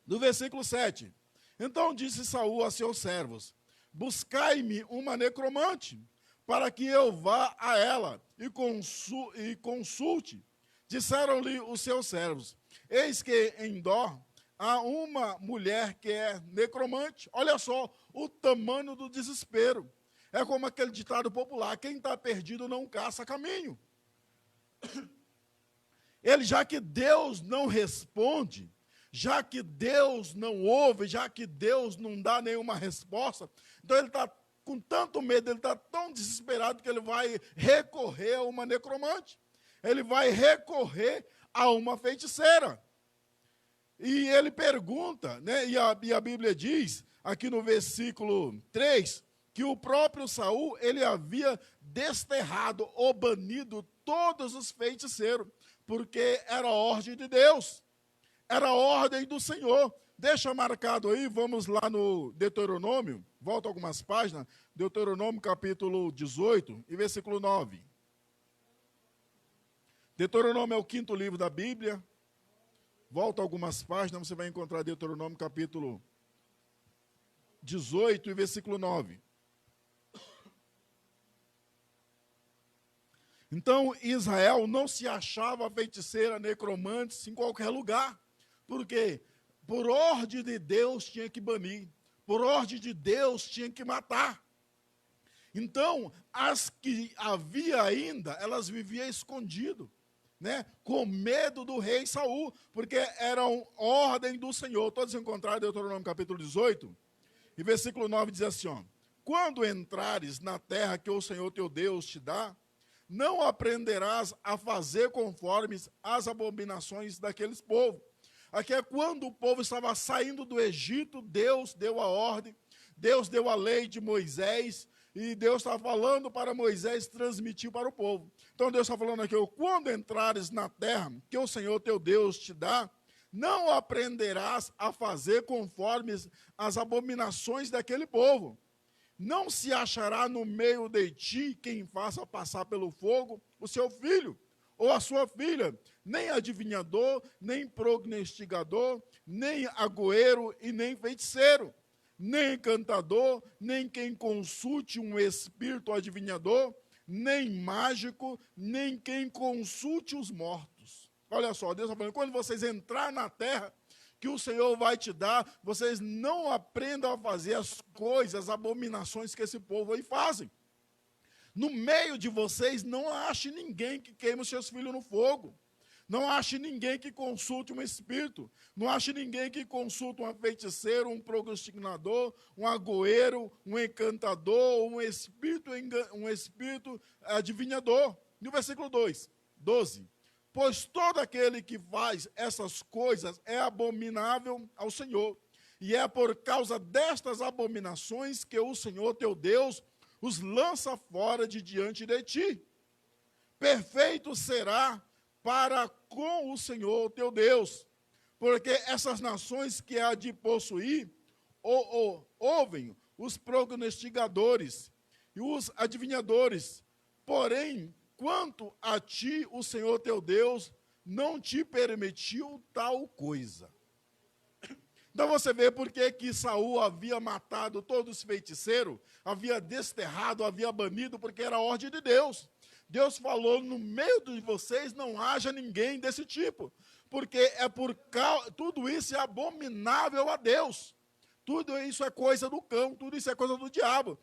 No versículo 7, então disse Saul a seus servos, buscai-me uma necromante, para que eu vá a ela e consulte. Disseram-lhe os seus servos, eis que em Dor há uma mulher que é necromante. Olha só o tamanho do desespero. É como aquele ditado popular, quem está perdido não caça caminho. Ele, já que Deus não responde, já que Deus não ouve, já que Deus não dá nenhuma resposta, então ele está com tanto medo, ele está tão desesperado que ele vai recorrer a uma necromante. Ele vai recorrer a uma feiticeira. E ele pergunta, né, e a Bíblia diz, aqui no versículo 3, que o próprio Saul, ele havia desterrado ou banido todos os feiticeiros, porque era ordem de Deus, era ordem do Senhor. Deixa marcado aí, vamos lá no Deuteronômio, volta algumas páginas, Deuteronômio capítulo 18 e versículo 9. Deuteronômio é o 5º livro da Bíblia, volta algumas páginas, você vai encontrar Deuteronômio capítulo 18 e versículo 9. Então, Israel não se achava feiticeira, necromante, em qualquer lugar. Por quê? Por ordem de Deus tinha que banir. Por ordem de Deus tinha que matar. Então, as que havia ainda, elas viviam escondido, né? Com medo do rei Saul, porque eram ordem do Senhor. Todos encontraram Deuteronômio capítulo 18, e versículo 9 diz assim, ó, quando entrares na terra que o Senhor teu Deus te dá, não aprenderás a fazer conforme as abominações daqueles povos. Aqui é quando o povo estava saindo do Egito, Deus deu a ordem, Deus deu a lei de Moisés, e Deus está falando para Moisés transmitir para o povo. Então Deus está falando aqui, quando entrares na terra que o Senhor teu Deus te dá, não aprenderás a fazer conforme as abominações daquele povo. Não se achará no meio de ti quem faça passar pelo fogo o seu filho ou a sua filha, nem adivinhador, nem prognosticador, nem agoeiro e nem feiticeiro, nem encantador, nem quem consulte um espírito adivinhador, nem mágico, nem quem consulte os mortos. Olha só, Deus está falando, quando vocês entrarem na terra que o Senhor vai te dar, vocês não aprendam a fazer as coisas, as abominações que esse povo aí fazem. No meio de vocês, não ache ninguém que queime os seus filhos no fogo. Não ache ninguém que consulte um espírito. Não ache ninguém que consulte um feiticeiro, um prognosticador, um agoeiro, um encantador, um espírito adivinhador. No versículo 12. Pois todo aquele que faz essas coisas é abominável ao Senhor. E é por causa destas abominações que o Senhor teu Deus os lança fora de diante de ti. Perfeito será para com o Senhor teu Deus, porque essas nações que há de possuir, ouvem os prognosticadores, e os adivinhadores. Porém, quanto a ti, o Senhor teu Deus não te permitiu tal coisa. Então você vê por que Saul havia matado todos os feiticeiros, havia desterrado, havia banido, porque era a ordem de Deus. Deus falou, no meio de vocês não haja ninguém desse tipo, porque tudo isso é abominável a Deus. Tudo isso é coisa do cão, tudo isso é coisa do diabo.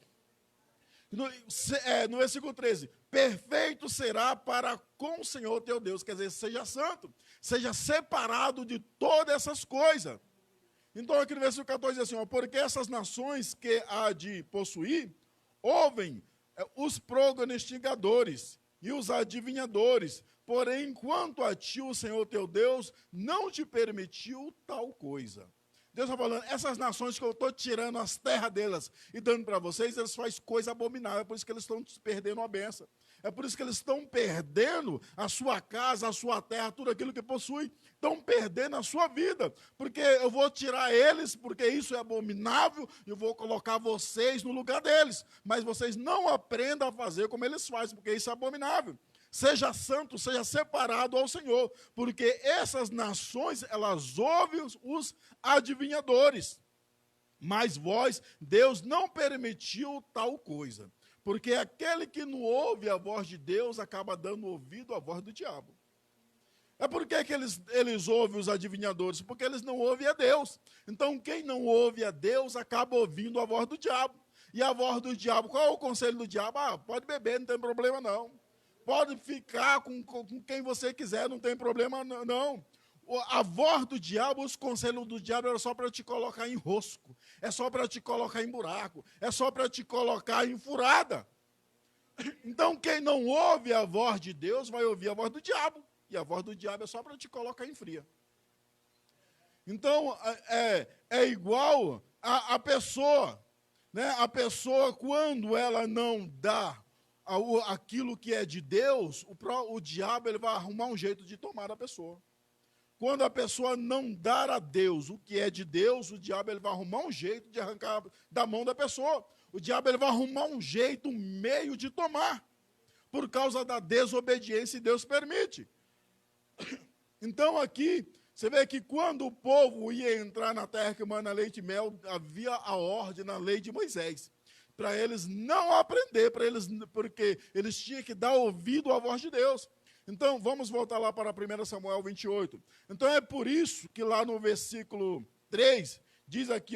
No versículo 13, perfeito será para com o Senhor teu Deus, quer dizer, seja santo, seja separado de todas essas coisas. Então aqui no versículo 14 diz assim, porque essas nações que há de possuir, ouvem os prognosticadores e os adivinhadores, porém, quanto a ti, o Senhor teu Deus, não te permitiu tal coisa. Deus está falando, essas nações que eu estou tirando as terras delas e dando para vocês, eles fazem coisa abominável, é por isso que eles estão perdendo a bênção. É por isso que eles estão perdendo a sua casa, a sua terra, tudo aquilo que possuem. Estão perdendo a sua vida. Porque eu vou tirar eles, porque isso é abominável, e eu vou colocar vocês no lugar deles. Mas vocês não aprendam a fazer como eles fazem, porque isso é abominável. Seja santo, seja separado ao Senhor. Porque essas nações, elas ouvem os adivinhadores. Mas vós, Deus não permitiu tal coisa. Porque aquele que não ouve a voz de Deus acaba dando ouvido à voz do diabo. É por que eles ouvem os adivinhadores? Porque eles não ouvem a Deus. Então, quem não ouve a Deus acaba ouvindo a voz do diabo. E a voz do diabo, qual é o conselho do diabo? Pode beber, não tem problema não. Pode ficar com quem você quiser, não tem problema não. A voz do diabo, os conselhos do diabo era só para te colocar em rosco, é só para te colocar em buraco, é só para te colocar em furada. Então, quem não ouve a voz de Deus vai ouvir a voz do diabo, e a voz do diabo é só para te colocar em fria. Então, é igual a pessoa, né? A pessoa, quando ela não dá aquilo que é de Deus, o diabo ele vai arrumar um jeito de tomar a pessoa. Quando a pessoa não dar a Deus o que é de Deus, o diabo ele vai arrumar um jeito de arrancar da mão da pessoa. O diabo ele vai arrumar um jeito, um meio de tomar, por causa da desobediência, e Deus permite. Então aqui, você vê que quando o povo ia entrar na terra que mana leite e mel, havia a ordem na lei de Moisés, para eles não aprender, porque eles tinham que dar ouvido à voz de Deus. Então, vamos voltar lá para 1 Samuel 28. Então, é por isso que lá no versículo 3, diz aqui,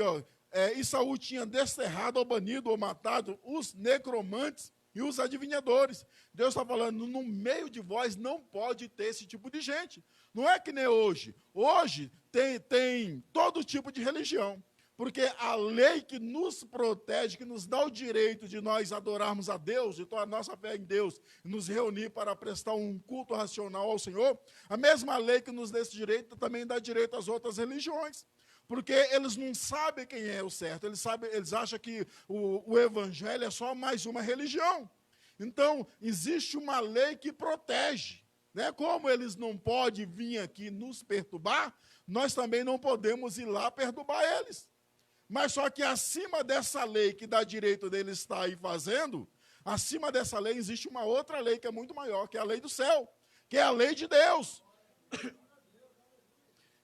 e Saul tinha desterrado, ou banido, ou matado os necromantes e os adivinhadores. Deus está falando, no meio de vós não pode ter esse tipo de gente. Não é que nem hoje. Hoje tem todo tipo de religião. Porque a lei que nos protege, que nos dá o direito de nós adorarmos a Deus, de toda a nossa fé em Deus, e nos reunir para prestar um culto racional ao Senhor, a mesma lei que nos dá esse direito também dá direito às outras religiões. Porque eles não sabem quem é o certo, eles acham que o evangelho é só mais uma religião. Então, existe uma lei que protege. Né? Como eles não podem vir aqui nos perturbar, nós também não podemos ir lá perturbar eles. Mas só que acima dessa lei que dá direito deles estar aí fazendo, acima dessa lei existe uma outra lei que é muito maior, que é a lei do céu, que é a lei de Deus.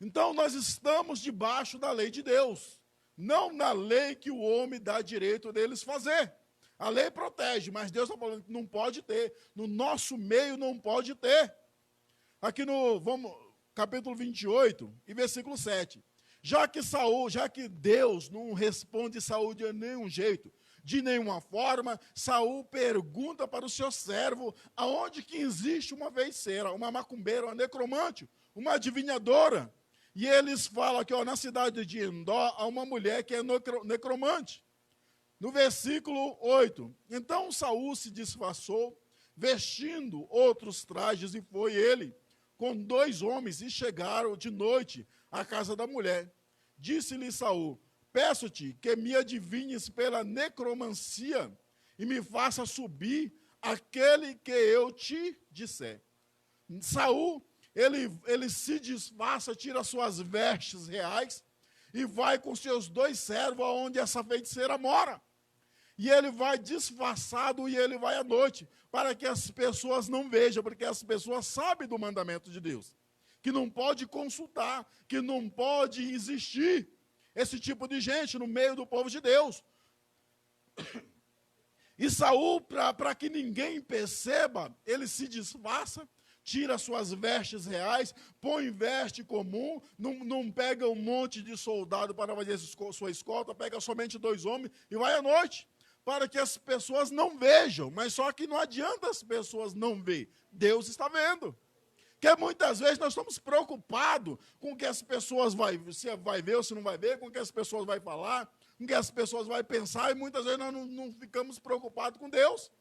Então nós estamos debaixo da lei de Deus, não na lei que o homem dá direito deles fazer. A lei protege, mas Deus está falando que não pode ter, no nosso meio não pode ter. Aqui no capítulo 28 e versículo 7. Já que Deus não responde Saul de nenhum jeito, de nenhuma forma, Saul pergunta para o seu servo aonde que existe uma feiticeira, uma macumbeira, uma necromante, uma adivinhadora. E eles falam que na cidade de Endó há uma mulher que é necromante. No versículo 8, então Saul se disfarçou, vestindo outros trajes, e foi ele com 2 homens, e chegaram de noite à casa da mulher. Disse-lhe Saul, peço-te que me adivinhes pela necromancia, e me faça subir aquele que eu te disser. Saul, ele se disfarça, tira suas vestes reais, e vai com seus 2 servos aonde essa feiticeira mora. e ele vai disfarçado e ele vai à noite, para que as pessoas não vejam, porque as pessoas sabem do mandamento de Deus, que não pode consultar, que não pode existir esse tipo de gente no meio do povo de Deus. E Saul, para que ninguém perceba, ele se disfarça, tira suas vestes reais, põe veste comum, não pega um monte de soldado para fazer sua escolta, pega somente 2 homens e vai à noite, para que as pessoas não vejam. Mas só que não adianta as pessoas não ver, Deus está vendo. Porque muitas vezes nós estamos preocupados com o que as pessoas se vai ver ou se não vai ver, com o que as pessoas vão falar, com o que as pessoas vão pensar, e muitas vezes nós não ficamos preocupados com Deus.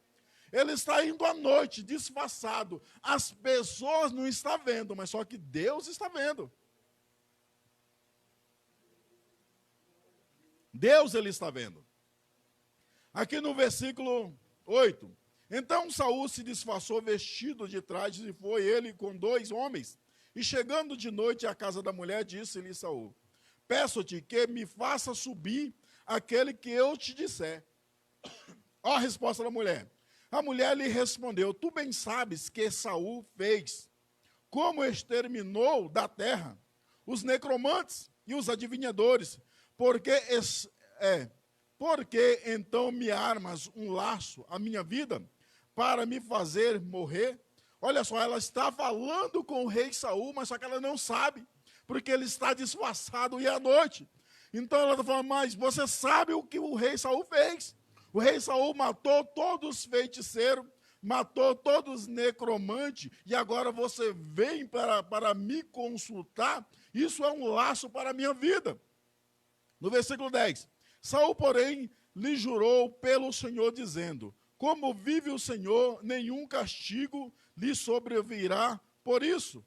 Ele está indo à noite, disfarçado. As pessoas não estão vendo, mas só que Deus está vendo. Deus, ele está vendo. Aqui no versículo 8. Então Saul se disfarçou vestido de trajes, e foi ele com 2 homens. E chegando de noite à casa da mulher, disse-lhe Saul: peço-te que me faça subir aquele que eu te disser. Ó a resposta da mulher. A mulher lhe respondeu: tu bem sabes que Saul fez, como exterminou da terra os necromantes e os adivinhadores, porque então me armas um laço à minha vida para me fazer morrer? Olha só, ela está falando com o rei Saul, mas só que ela não sabe, porque ele está disfarçado e à noite. Então ela está falando: mas você sabe o que o rei Saul fez? O rei Saul matou todos os feiticeiros, matou todos os necromantes, e agora você vem para me consultar? Isso é um laço para a minha vida. No versículo 10, Saul, porém, lhe jurou pelo Senhor, dizendo: como vive o Senhor, nenhum castigo lhe sobrevirá por isso.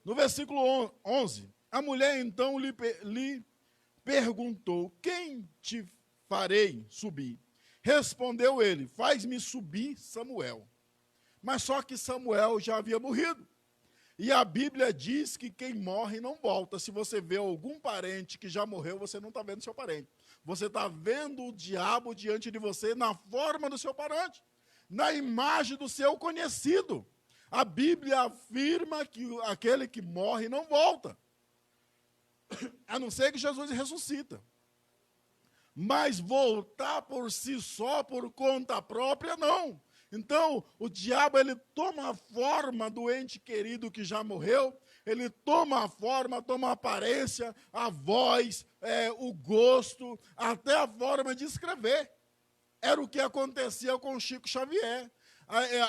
No versículo 11, a mulher então lhe perguntou: quem te farei subir? Respondeu ele: faz-me subir Samuel. Mas só que Samuel já havia morrido. E a Bíblia diz que quem morre não volta. Se você vê algum parente que já morreu, você não está vendo seu parente. Você está vendo o diabo diante de você na forma do seu parente, na imagem do seu conhecido. A Bíblia afirma que aquele que morre não volta, a não ser que Jesus ressuscita. Mas voltar por si só, por conta própria, não. Então, o diabo, ele toma a forma do ente querido que já morreu, ele toma a forma, toma a aparência, a voz, o gosto, até a forma de escrever. Era o que acontecia com o Chico Xavier.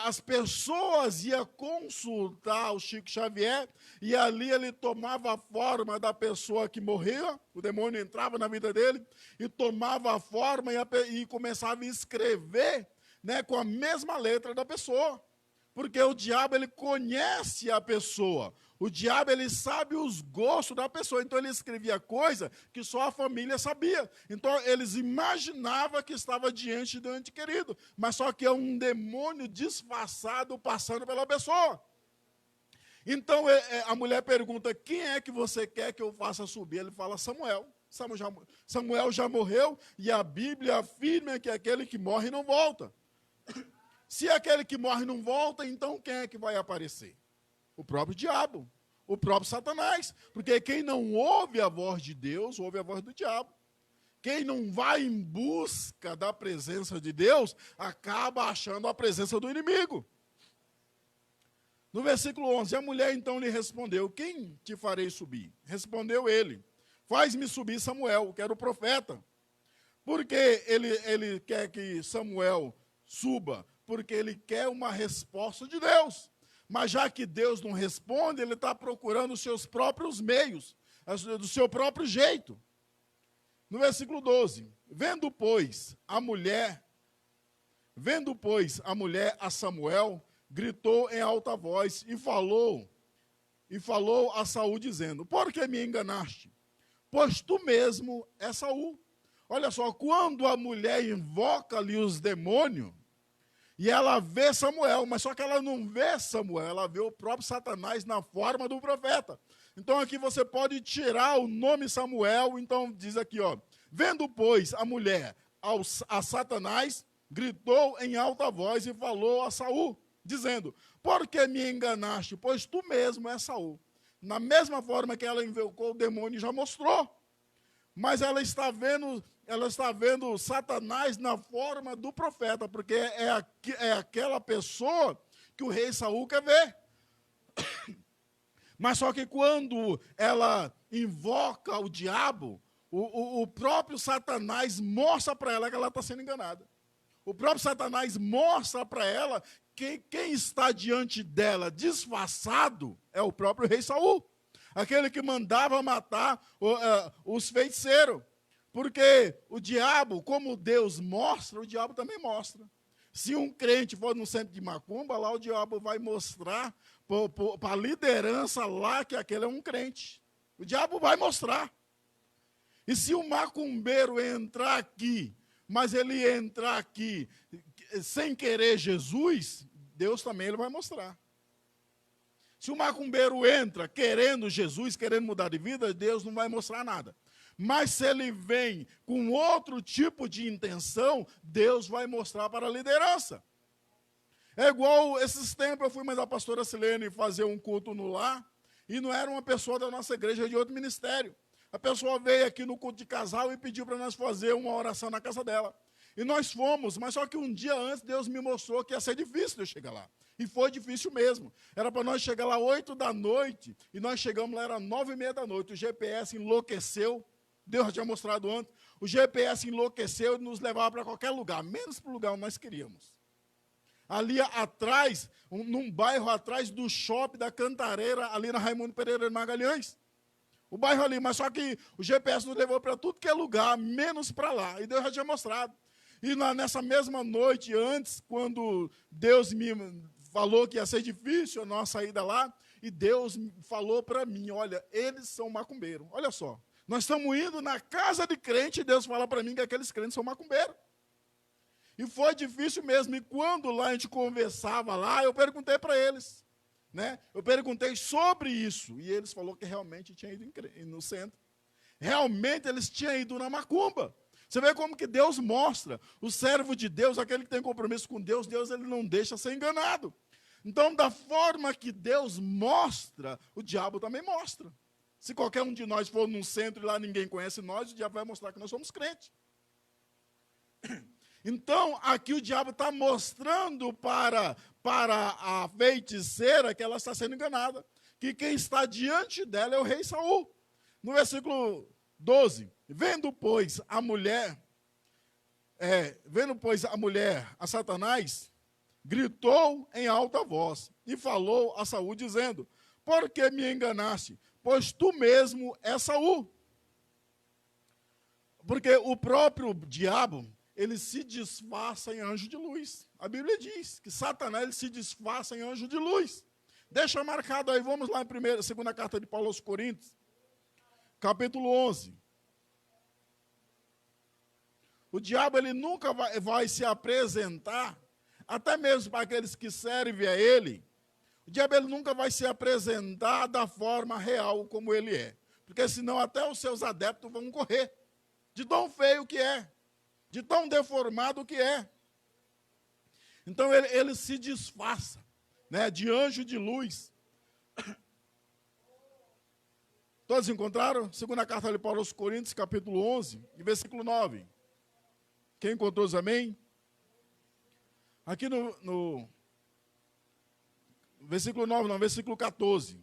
As pessoas iam consultar o Chico Xavier, e ali ele tomava a forma da pessoa que morria, o demônio entrava na vida dele, e tomava a forma e começava a escrever, né, com a mesma letra da pessoa, porque o diabo, ele conhece a pessoa, o diabo, ele sabe os gostos da pessoa, então ele escrevia coisa que só a família sabia, então eles imaginavam que estava diante do ente querido, mas só que é um demônio disfarçado passando pela pessoa. Então a mulher pergunta: quem é que você quer que eu faça subir? Ele fala: Samuel. Samuel já morreu, e a Bíblia afirma que aquele que morre não volta. Se aquele que morre não volta, então quem é que vai aparecer? O próprio diabo, o próprio Satanás. Porque quem não ouve a voz de Deus, ouve a voz do diabo. Quem não vai em busca da presença de Deus, acaba achando a presença do inimigo. No versículo 11, a mulher então lhe respondeu: quem te farei subir? Respondeu ele: faz-me subir Samuel, que era o profeta. Porque ele quer que Samuel suba? Porque ele quer uma resposta de Deus. Mas já que Deus não responde, ele está procurando os seus próprios meios, do seu próprio jeito. No versículo 12, vendo, pois, a mulher a Samuel, gritou em alta voz e falou a Saul, dizendo: por que me enganaste? Pois tu mesmo é Saul. Olha só, quando a mulher invoca ali os demônios, e ela vê Samuel, mas só que ela não vê Samuel, ela vê o próprio Satanás na forma do profeta. Então aqui você pode tirar o nome Samuel, então diz aqui, ó: vendo, pois, a mulher a Satanás, gritou em alta voz e falou a Saul, dizendo: por que me enganaste? Pois tu mesmo és Saul. Na mesma forma que ela invocou o demônio, já mostrou. Mas ela está vendo Satanás na forma do profeta, porque é aquela pessoa que o rei Saul quer ver. Mas só que quando ela invoca o diabo, o próprio Satanás mostra para ela que ela está sendo enganada. O próprio Satanás mostra para ela que quem está diante dela disfarçado é o próprio rei Saul. Aquele que mandava matar os feiticeiros. Porque o diabo, como Deus mostra, o diabo também mostra. Se um crente for no centro de macumba, lá o diabo vai mostrar para a liderança lá que aquele é um crente. O diabo vai mostrar. E se o macumbeiro entrar aqui, mas ele entrar aqui sem querer Jesus, Deus também ele vai mostrar. Se o macumbeiro entra querendo Jesus, querendo mudar de vida, Deus não vai mostrar nada. Mas se ele vem com outro tipo de intenção, Deus vai mostrar para a liderança. É igual, esses tempos eu fui mandar a pastora Silene fazer um culto no lar, e não era uma pessoa da nossa igreja, de outro ministério. A pessoa veio aqui no culto de casal e pediu para nós fazer uma oração na casa dela. E nós fomos, mas só que um dia antes Deus me mostrou que ia ser difícil de eu chegar lá. E foi difícil mesmo. Era para nós chegar lá 8 da noite, e nós chegamos lá, era 9h30 da noite. O GPS enlouqueceu, Deus já tinha mostrado antes. O GPS enlouqueceu e nos levava para qualquer lugar, menos para o lugar onde nós queríamos. Ali atrás, num bairro atrás do shopping da Cantareira, ali na Raimundo Pereira de Magalhães. O bairro ali, mas só que o GPS nos levou para tudo que é lugar, menos para lá. E Deus já tinha mostrado. E nessa mesma noite, antes, quando Deus me falou que ia ser difícil a nossa saída lá, e Deus falou para mim: olha, eles são macumbeiros. Olha só, nós estamos indo na casa de crente e Deus fala para mim que aqueles crentes são macumbeiros. E foi difícil mesmo. E quando lá a gente conversava lá, eu perguntei para eles, né? Eu perguntei sobre isso. E eles falaram que realmente tinha ido no centro. Realmente eles tinham ido na macumba. Você vê como que Deus mostra. O servo de Deus, aquele que tem compromisso com Deus, Deus ele não deixa ser enganado. Então, da forma que Deus mostra, o diabo também mostra. Se qualquer um de nós for num centro e lá ninguém conhece nós, o diabo vai mostrar que nós somos crentes. Então, aqui o diabo está mostrando para a feiticeira que ela está sendo enganada. Que quem está diante dela é o rei Saul. No versículo 12, vendo, pois, a mulher, a Satanás, gritou em alta voz e falou a Saul, dizendo: por que me enganaste? Pois tu mesmo és Saul. Porque o próprio diabo, ele se disfarça em anjo de luz. A Bíblia diz que Satanás ele se disfarça em anjo de luz. Deixa marcado aí, vamos lá em segunda carta de Paulo aos Coríntios, capítulo 11. O diabo ele nunca vai se apresentar, até mesmo para aqueles que servem a ele, o diabo ele nunca vai se apresentar da forma real como ele é. Porque senão até os seus adeptos vão correr, de tão feio que é, de tão deformado que é. Então ele se disfarça, né, de anjo de luz. Todos encontraram? Segunda carta de Paulo aos Coríntios, capítulo 11, e versículo 9. Quem encontrou, amém? Aqui no versículo 9, não, versículo 14.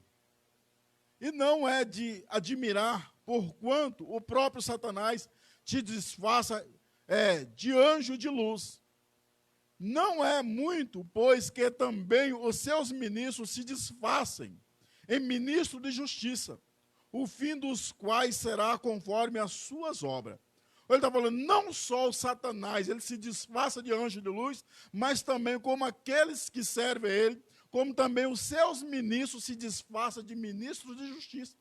E não é de admirar, porquanto o próprio Satanás te disfarça de anjo de luz. Não é muito, pois que também os seus ministros se disfarcem em ministros de justiça, o fim dos quais será conforme as suas obras. Ele está falando, não só o Satanás, ele se disfarça de anjo de luz, mas também como aqueles que servem a ele, como também os seus ministros se disfarçam de ministros de justiça.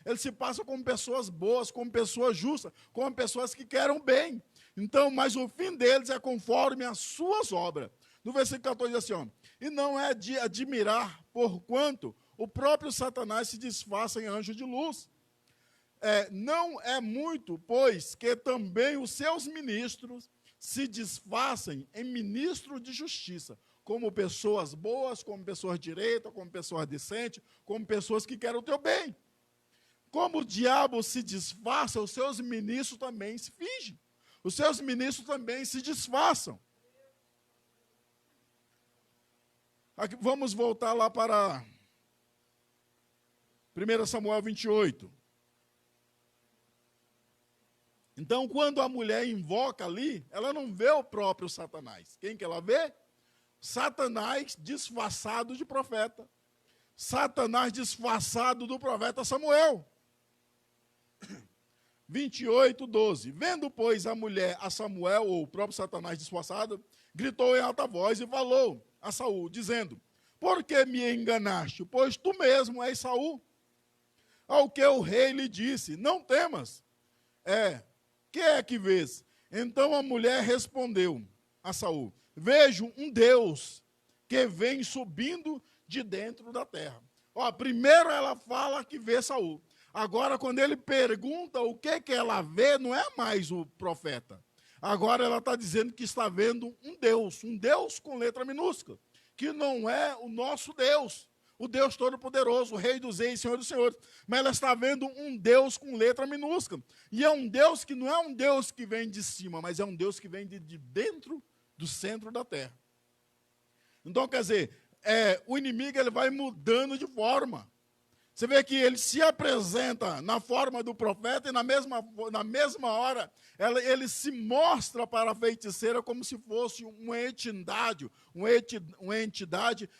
Ele se passa como pessoas boas, como pessoas justas, como pessoas que querem bem. Então, mas o fim deles é conforme as suas obras. No versículo 14 diz assim, ó, e não é de admirar, porquanto o próprio Satanás se disfarça em anjo de luz. Não é muito, pois, que também os seus ministros se disfarcem em ministros de justiça, como pessoas boas, como pessoas direitas, como pessoas decentes, como pessoas que querem o teu bem. Como o diabo se disfarça, os seus ministros também se fingem. Os seus ministros também se disfarçam. Aqui, vamos voltar lá para 1 Samuel 28. Então, quando a mulher invoca ali, ela não vê o próprio Satanás. Quem que ela vê? Satanás disfarçado de profeta. Satanás disfarçado do profeta Samuel. 28:12. Vendo, pois, a mulher a Samuel, ou o próprio Satanás disfarçado, gritou em alta voz e falou a Saul, dizendo: por que me enganaste? Pois tu mesmo és Saul. Ao que o rei lhe disse: não temas. Que é que vês? Então a mulher respondeu a Saul: vejo um Deus que vem subindo de dentro da terra. Primeiro ela fala que vê Saul. Agora, quando ele pergunta o que ela vê, não é mais o profeta. Agora ela está dizendo que está vendo um Deus com letra minúscula, que não é o nosso Deus, o Deus Todo-Poderoso, o Rei dos Reis, Senhor dos Senhores. Mas ela está vendo um Deus com letra minúscula. E é um Deus que não é um Deus que vem de cima, mas é um Deus que vem de dentro do centro da terra. Então, quer dizer, o inimigo ele vai mudando de forma. Você vê que ele se apresenta na forma do profeta e na mesma hora ele se mostra para a feiticeira como se fosse uma entidade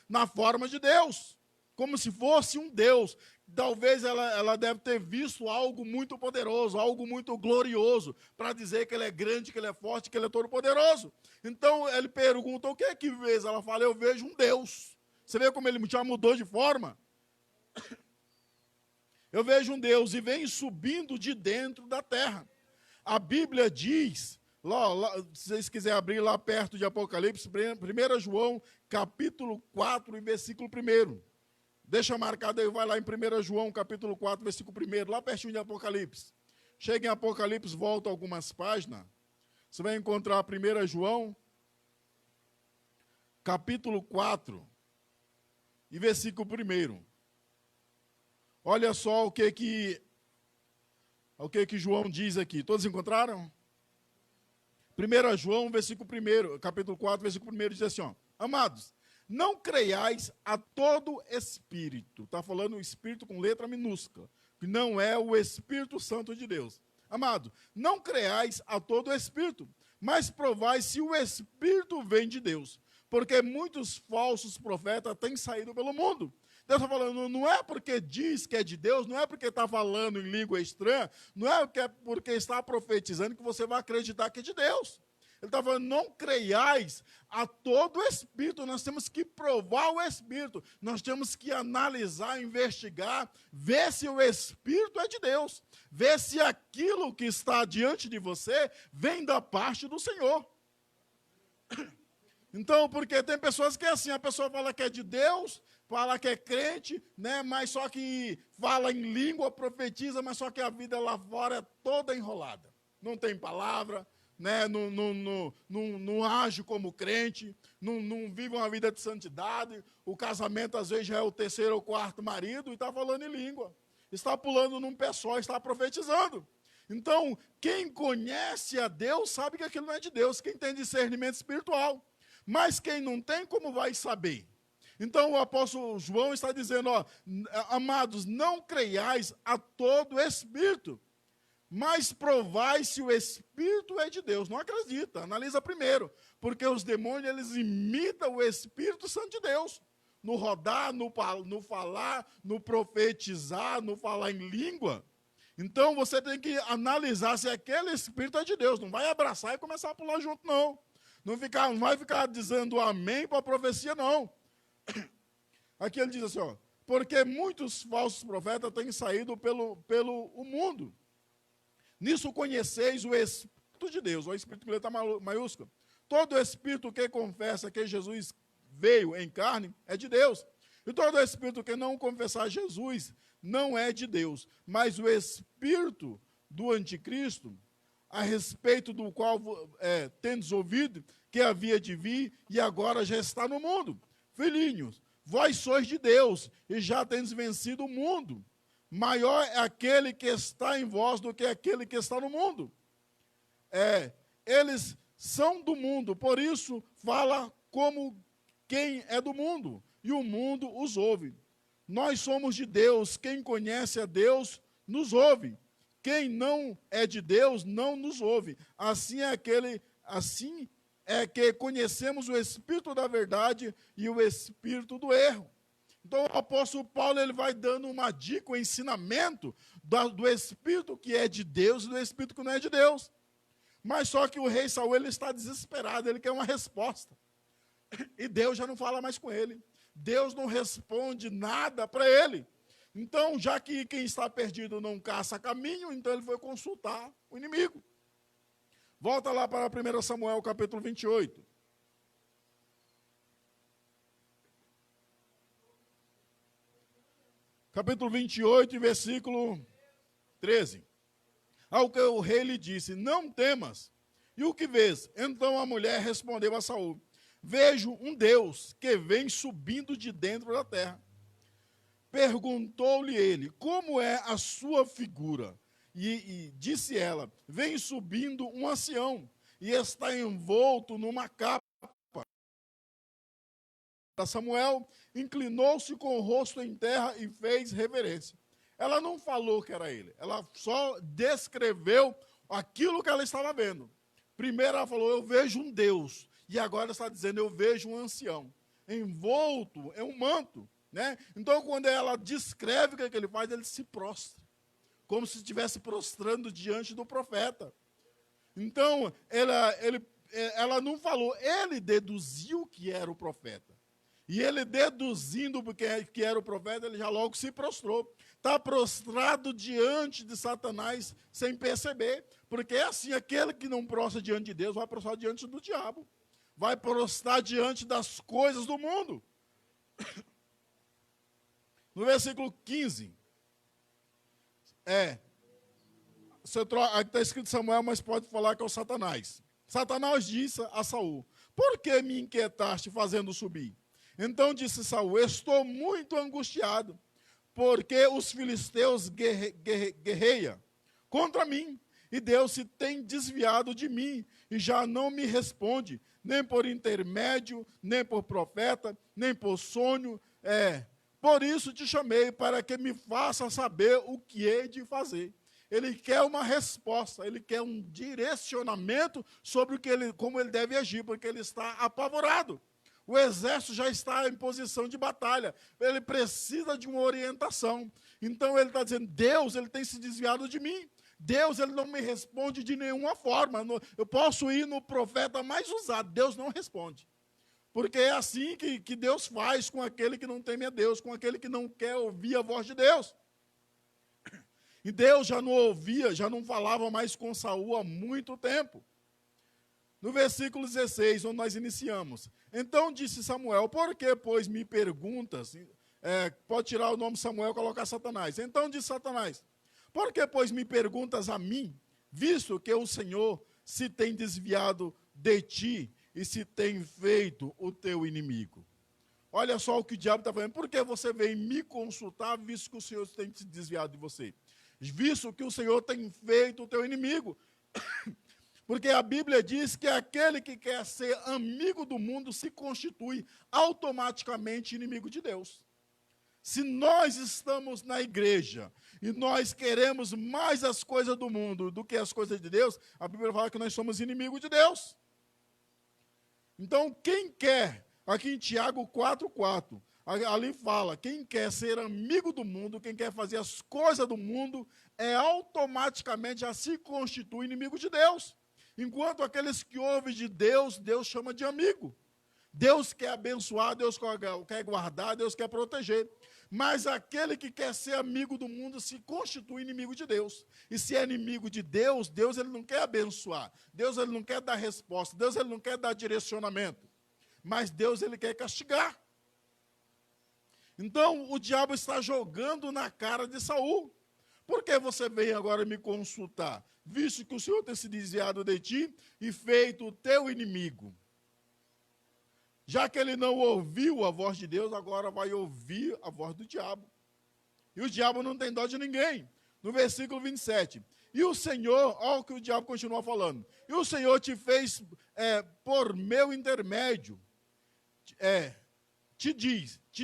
na forma de Deus. Como se fosse um Deus. Talvez ela deve ter visto algo muito poderoso, algo muito glorioso, para dizer que ele é grande, que ele é forte, que ele é todo poderoso. Então ele pergunta: o que é que vês? Ela fala: eu vejo um Deus. Você vê como ele já mudou de forma? Eu vejo um Deus e vem subindo de dentro da terra. A Bíblia diz, se vocês quiserem abrir lá perto de Apocalipse, 1 João, capítulo 4, e versículo 1. Deixa marcado aí, vai lá em 1 João, capítulo 4, versículo 1, lá pertinho de Apocalipse. Chega em Apocalipse, volta algumas páginas. Você vai encontrar 1 João, capítulo 4, e versículo 1. Olha só o que João diz aqui. Todos encontraram? 1 João, capítulo 4, versículo 1, diz assim: amados, não creiais a todo espírito. Está falando o espírito com letra minúscula, que não é o Espírito Santo de Deus. Amado, não creiais a todo espírito, mas provai se o espírito vem de Deus. Porque muitos falsos profetas têm saído pelo mundo. Deus está falando, não é porque diz que é de Deus, não é porque está falando em língua estranha, não é porque está profetizando que você vai acreditar que é de Deus. Ele está falando, não creiais a todo espírito, nós temos que provar o espírito, nós temos que analisar, investigar, ver se o espírito é de Deus, ver se aquilo que está diante de você vem da parte do Senhor. Então, porque tem pessoas que é assim, a pessoa fala que é de Deus, fala que é crente, né, mas só que fala em língua, profetiza, mas só que a vida lá fora é toda enrolada. Não tem palavra, né, não age como crente, não vive uma vida de santidade, o casamento às vezes já é o 3º ou 4º marido e está falando em língua. Está pulando num pé só, está profetizando. Então, quem conhece a Deus sabe que aquilo não é de Deus, quem tem discernimento espiritual. Mas quem não tem, como vai saber? Então o apóstolo João está dizendo, amados, não creiais a todo espírito, mas provai se o espírito é de Deus. Não acredita, analisa primeiro, porque os demônios eles imitam o Espírito Santo de Deus, no rodar, no falar, no profetizar, no falar em língua. Então você tem que analisar se aquele espírito é de Deus, não vai abraçar e começar a pular junto, não. Não vai ficar dizendo amém para a profecia, não. Aqui ele diz assim, porque muitos falsos profetas têm saído pelo mundo. Nisso conheceis o Espírito de Deus, o Espírito com letra maiúscula. Todo Espírito que confessa que Jesus veio em carne é de Deus. E todo Espírito que não confessar Jesus não é de Deus. Mas o Espírito do anticristo, a respeito do qual tendes ouvido, que havia de vir, e agora já está no mundo. Filhinhos, vós sois de Deus, e já tendes vencido o mundo. Maior é aquele que está em vós do que aquele que está no mundo. Eles são do mundo, por isso fala como quem é do mundo, e o mundo os ouve. Nós somos de Deus, quem conhece a Deus nos ouve. Quem não é de Deus não nos ouve. Assim é que conhecemos o espírito da verdade e o espírito do erro. Então o apóstolo Paulo ele vai dando uma dica, um ensinamento do espírito que é de Deus e do espírito que não é de Deus. Mas só que o rei Saul ele está desesperado, ele quer uma resposta. E Deus já não fala mais com ele. Deus não responde nada para ele. Então, já que quem está perdido não caça caminho, então ele foi consultar o inimigo. Volta lá para 1 Samuel, capítulo 28. Capítulo 28, versículo 13. Ao que o rei lhe disse, não temas. E o que vês? Então a mulher respondeu a Saul, vejo um Deus que vem subindo de dentro da terra. Perguntou-lhe ele, como é a sua figura? E disse ela, vem subindo um ancião, e está envolto numa capa. Samuel inclinou-se com o rosto em terra e fez reverência. Ela não falou que era ele, ela só descreveu aquilo que ela estava vendo. Primeiro ela falou, eu vejo um Deus, e agora ela está dizendo, eu vejo um ancião, envolto em um manto. Né? Então, quando ela descreve o que ele faz, ele se prostra, como se estivesse prostrando diante do profeta. Então, ela não falou, ele deduziu que era o profeta. E ele deduzindo que era o profeta, ele já logo se prostrou. Está prostrado diante de Satanás sem perceber, porque é assim, aquele que não prostra diante de Deus, vai prostrar diante do diabo. Vai prostrar diante das coisas do mundo. No versículo 15, aqui está escrito Samuel, mas pode falar que é o Satanás. Satanás disse a Saul, por que me inquietaste fazendo subir? Então disse Saul, estou muito angustiado, porque os filisteus guerreiam contra mim, e Deus se tem desviado de mim, e já não me responde, nem por intermédio, nem por profeta, nem por sonho, Por isso te chamei, para que me faça saber o que hei de fazer. Ele quer uma resposta, ele quer um direcionamento sobre como ele deve agir, porque ele está apavorado. O exército já está em posição de batalha, ele precisa de uma orientação. Então ele está dizendo, Deus ele tem se desviado de mim. Deus ele não me responde de nenhuma forma. Eu posso ir no profeta mais usado, Deus não responde. Porque é assim que Deus faz com aquele que não teme a Deus, com aquele que não quer ouvir a voz de Deus. E Deus já não ouvia, já não falava mais com Saul há muito tempo. No versículo 16, onde nós iniciamos. Então disse Samuel, por que, pois, me perguntas? Pode tirar o nome Samuel e colocar Satanás. Então disse Satanás, por que, pois, me perguntas a mim, visto que o Senhor se tem desviado de ti, e se tem feito o teu inimigo? Olha só o que o diabo está falando. Por que você vem me consultar, visto que o Senhor tem se desviado de você? Visto que o Senhor tem feito o teu inimigo. Porque a Bíblia diz que aquele que quer ser amigo do mundo se constitui automaticamente inimigo de Deus. Se nós estamos na igreja e nós queremos mais as coisas do mundo do que as coisas de Deus, a Bíblia fala que nós somos inimigos de Deus. Então, quem quer, aqui em Tiago 4,4, ali fala, quem quer ser amigo do mundo, quem quer fazer as coisas do mundo, automaticamente já se constitui inimigo de Deus. Enquanto aqueles que ouvem de Deus, Deus chama de amigo. Deus quer abençoar, Deus quer guardar, Deus quer proteger. Mas aquele que quer ser amigo do mundo se constitui inimigo de Deus. E se é inimigo de Deus, Deus ele não quer abençoar. Deus ele não quer dar resposta. Deus ele não quer dar direcionamento. Mas Deus ele quer castigar. Então o diabo está jogando na cara de Saul. por que você vem agora me consultar? Visto que o Senhor tem se desviado de ti e feito o teu inimigo. Já que ele não ouviu a voz de Deus, agora vai ouvir a voz do diabo. E o diabo não tem dó de ninguém. No versículo 27. E o Senhor, olha o que o diabo continua falando. E o Senhor te fez por meu intermédio. Te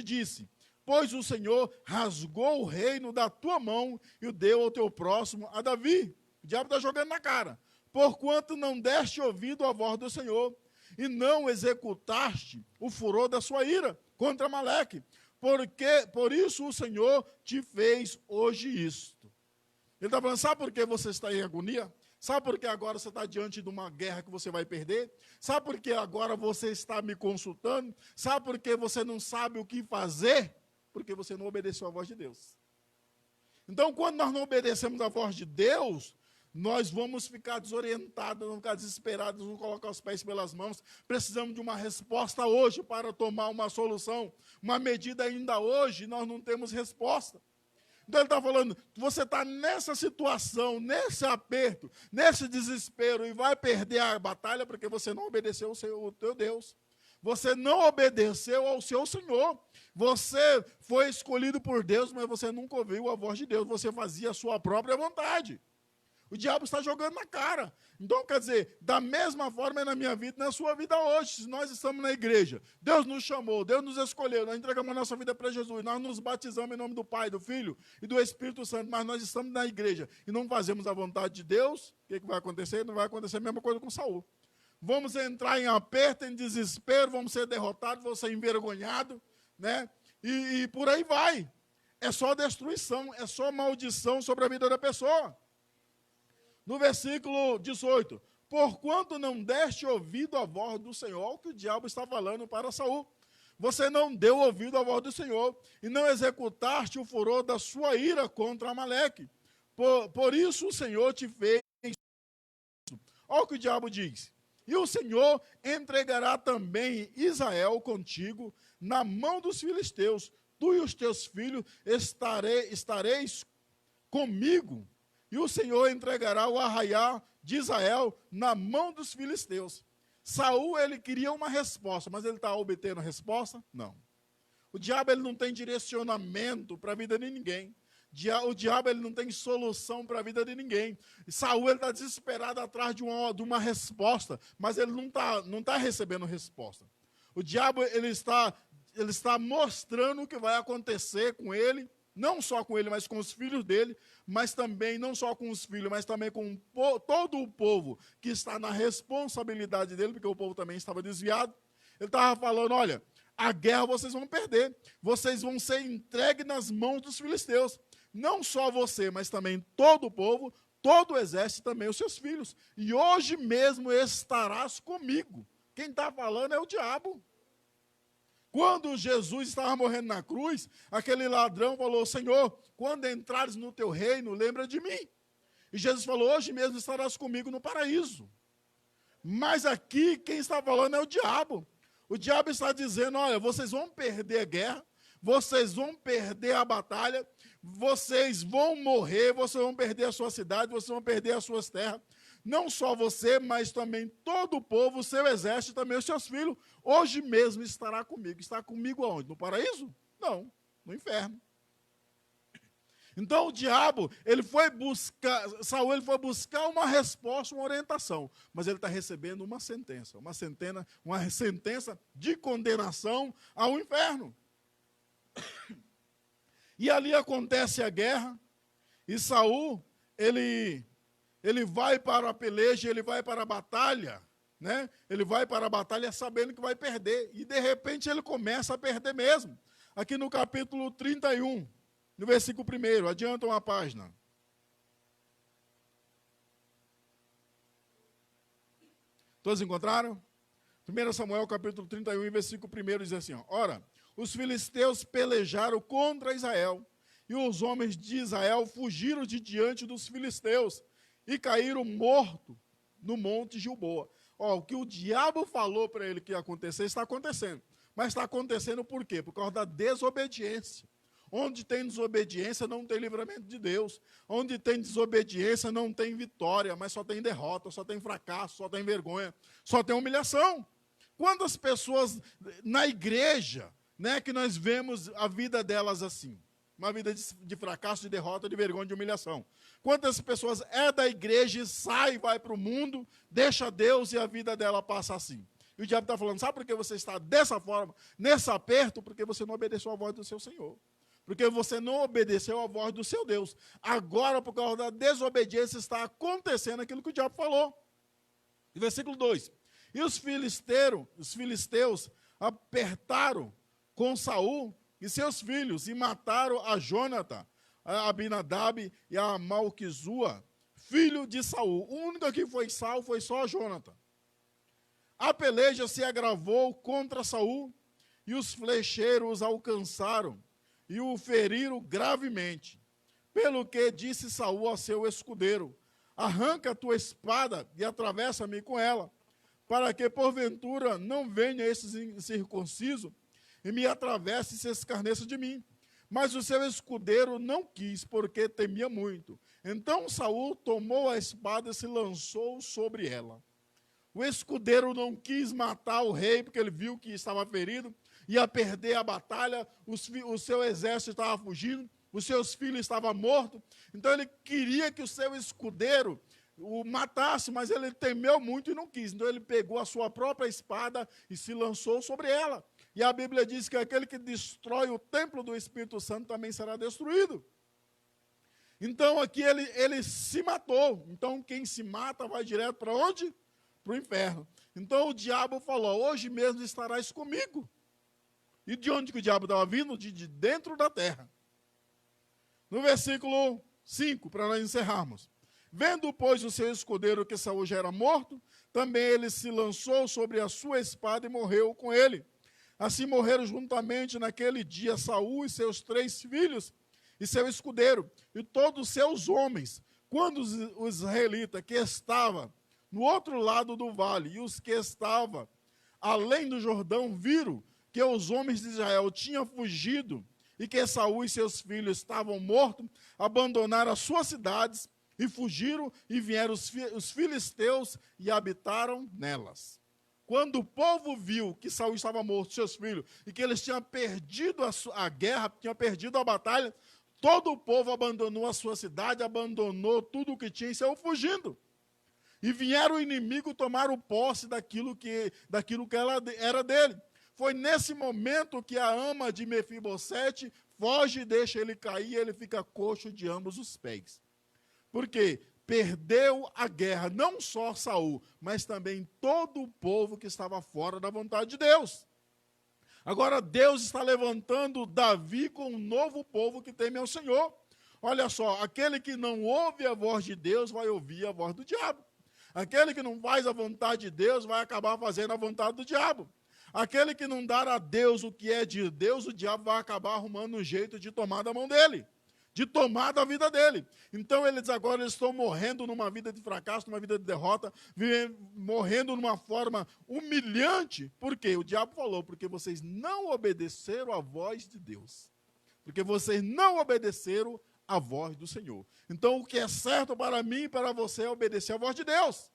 disse, pois o Senhor rasgou o reino da tua mão e o deu ao teu próximo, a Davi. O diabo está jogando na cara. Porquanto não deste ouvido à voz do Senhor, e não executaste o furor da sua ira contra Amaleque. Por isso o Senhor te fez hoje isto. Ele está falando, sabe por que você está em agonia? Sabe por que agora você está diante de uma guerra que você vai perder? Sabe por que agora você está me consultando? Sabe por que você não sabe o que fazer? Porque você não obedeceu à voz de Deus. Então, quando nós não obedecemos à voz de Deus, nós vamos ficar desorientados, vamos ficar desesperados, vamos colocar os pés pelas mãos. Precisamos de uma resposta hoje para tomar uma solução. Uma medida ainda hoje, nós não temos resposta. Então ele está falando, você está nessa situação, nesse aperto, nesse desespero e vai perder a batalha porque você não obedeceu o teu Deus. Você não obedeceu ao seu Senhor. Você foi escolhido por Deus, mas você nunca ouviu a voz de Deus. Você fazia a sua própria vontade. O diabo está jogando na cara. Então, quer dizer, da mesma forma é na minha vida e na sua vida hoje. Se nós estamos na igreja, Deus nos chamou, Deus nos escolheu, nós entregamos a nossa vida para Jesus, nós nos batizamos em nome do Pai, do Filho e do Espírito Santo, mas nós estamos na igreja e não fazemos a vontade de Deus, o que vai acontecer? Não vai acontecer a mesma coisa com Saul. Vamos entrar em aperto, em desespero, vamos ser derrotados, vamos ser envergonhados, né? E por aí vai. É só destruição, é só maldição sobre a vida da pessoa. No versículo 18, porquanto não deste ouvido à voz do Senhor, o que o diabo está falando para Saul. Você não deu ouvido à voz do Senhor e não executaste o furor da sua ira contra Amaleque. Por isso o Senhor te fez. Olha o que o diabo diz. E o Senhor entregará também Israel contigo na mão dos filisteus. Tu e os teus filhos estareis comigo. E o Senhor entregará o arraial de Israel na mão dos filisteus. Saul, ele queria uma resposta, mas ele está obtendo a resposta? Não. O diabo, ele não tem direcionamento para a vida de ninguém. O diabo, ele não tem solução para a vida de ninguém. E Saul, ele está desesperado atrás de uma resposta, mas ele não tá recebendo resposta. O diabo, ele está mostrando o que vai acontecer com ele, não só com ele, mas com os filhos dele, mas também, não só com os filhos, mas também com todo o povo que está na responsabilidade dele, porque o povo também estava desviado. Ele estava falando, olha, a guerra vocês vão perder, vocês vão ser entregues nas mãos dos filisteus. Não só você, mas também todo o povo, todo o exército, também os seus filhos. E hoje mesmo estarás comigo. Quem está falando é o diabo. Quando Jesus estava morrendo na cruz, aquele ladrão falou, Senhor, quando entrares no teu reino, lembra de mim. E Jesus falou, hoje mesmo estarás comigo no paraíso. Mas aqui, quem está falando é o diabo. O diabo está dizendo, olha, vocês vão perder a guerra, vocês vão perder a batalha, vocês vão morrer, vocês vão perder a sua cidade, vocês vão perder as suas terras. Não só você, mas também todo o povo, o seu exército, também os seus filhos, hoje mesmo estará comigo. Está comigo aonde? No paraíso? Não, no inferno. Então o diabo, Saul ele foi buscar uma resposta, uma orientação, mas ele está recebendo uma sentença de condenação ao inferno. E ali acontece a guerra, e Saul, ele vai para a peleja, ele vai para a batalha, né? Ele vai para a batalha sabendo que vai perder, e de repente ele começa a perder mesmo. Aqui no capítulo 31, no versículo 1, adianta uma página. Todos encontraram? 1 Samuel, capítulo 31, versículo 1, diz assim, ó, ora, os filisteus pelejaram contra Israel, e os homens de Israel fugiram de diante dos filisteus, e caíram mortos no monte Gilboa. Ó, o que o diabo falou para ele que ia acontecer, está acontecendo. Mas está acontecendo por quê? Por causa da desobediência. Onde tem desobediência, não tem livramento de Deus. Onde tem desobediência, não tem vitória, mas só tem derrota, só tem fracasso, só tem vergonha, só tem humilhação. Quantas pessoas na igreja, né, que nós vemos a vida delas assim? Uma vida de fracasso, de derrota, de vergonha, de humilhação. Quantas pessoas é da igreja e sai, vai para o mundo, deixa Deus e a vida dela passa assim? E o diabo está falando, sabe por que você está dessa forma, nesse aperto? Porque você não obedeceu a voz do seu Senhor. Porque você não obedeceu a voz do seu Deus. Agora, por causa da desobediência, está acontecendo aquilo que o diabo falou. E versículo 2. E os filisteus apertaram com Saul e seus filhos e mataram a Jonatã, a Abinadab e a Malquizua, filho de Saul. O único que foi salvo foi só Jonatã. A peleja se agravou contra Saul e os flecheiros alcançaram e o feriram gravemente. Pelo que disse Saul ao seu escudeiro: arranca a tua espada e atravessa-me com ela, para que porventura não venha esse incircunciso e me atravesse e se escarneça de mim. Mas o seu escudeiro não quis, porque temia muito. Então Saul tomou a espada e se lançou sobre ela. O escudeiro não quis matar o rei, porque ele viu que estava ferido, ia perder a batalha, o seu exército estava fugindo, os seus filhos estavam mortos. Então ele queria que o seu escudeiro o matasse, mas ele temeu muito e não quis. Então ele pegou a sua própria espada e se lançou sobre ela. E a Bíblia diz que aquele que destrói o templo do Espírito Santo também será destruído. Então aqui ele se matou. Então quem se mata vai direto para onde? Para o inferno. Então o diabo falou: hoje mesmo estarás comigo. E de onde que o diabo estava vindo? De dentro da terra. No versículo 5, para nós encerrarmos. Vendo, pois, o seu escudeiro que Saul já era morto, também ele se lançou sobre a sua espada e morreu com ele. Assim morreram juntamente naquele dia Saul e seus 3 filhos e seu escudeiro e todos os seus homens. Quando os israelitas que estavam no outro lado do vale e os que estavam além do Jordão viram que os homens de Israel tinham fugido e que Saul e seus filhos estavam mortos, abandonaram as suas cidades e fugiram, e vieram os filisteus e habitaram nelas. Quando o povo viu que Saul estava morto, seus filhos, e que eles tinham perdido a guerra, tinham perdido a batalha, todo o povo abandonou a sua cidade, abandonou tudo o que tinha e saiu fugindo. E vieram o inimigo, tomaram posse daquilo que ela era dele. Foi nesse momento que a ama de Mefibosete foge e deixa ele cair, e ele fica coxo de ambos os pés. Porque perdeu a guerra, não só Saul, mas também todo o povo que estava fora da vontade de Deus. Agora Deus está levantando Davi com um novo povo que teme ao Senhor. Olha só, aquele que não ouve a voz de Deus vai ouvir a voz do diabo. Aquele que não faz a vontade de Deus vai acabar fazendo a vontade do diabo. Aquele que não dá a Deus o que é de Deus, o diabo vai acabar arrumando um jeito de tomar da mão dele, de tomar da vida dele. Então eles agora estão morrendo numa vida de fracasso, numa vida de derrota, morrendo numa forma humilhante. Por quê? O diabo falou: porque vocês não obedeceram à voz de Deus. Porque vocês não obedeceram à voz do Senhor. Então o que é certo para mim e para você é obedecer à voz de Deus.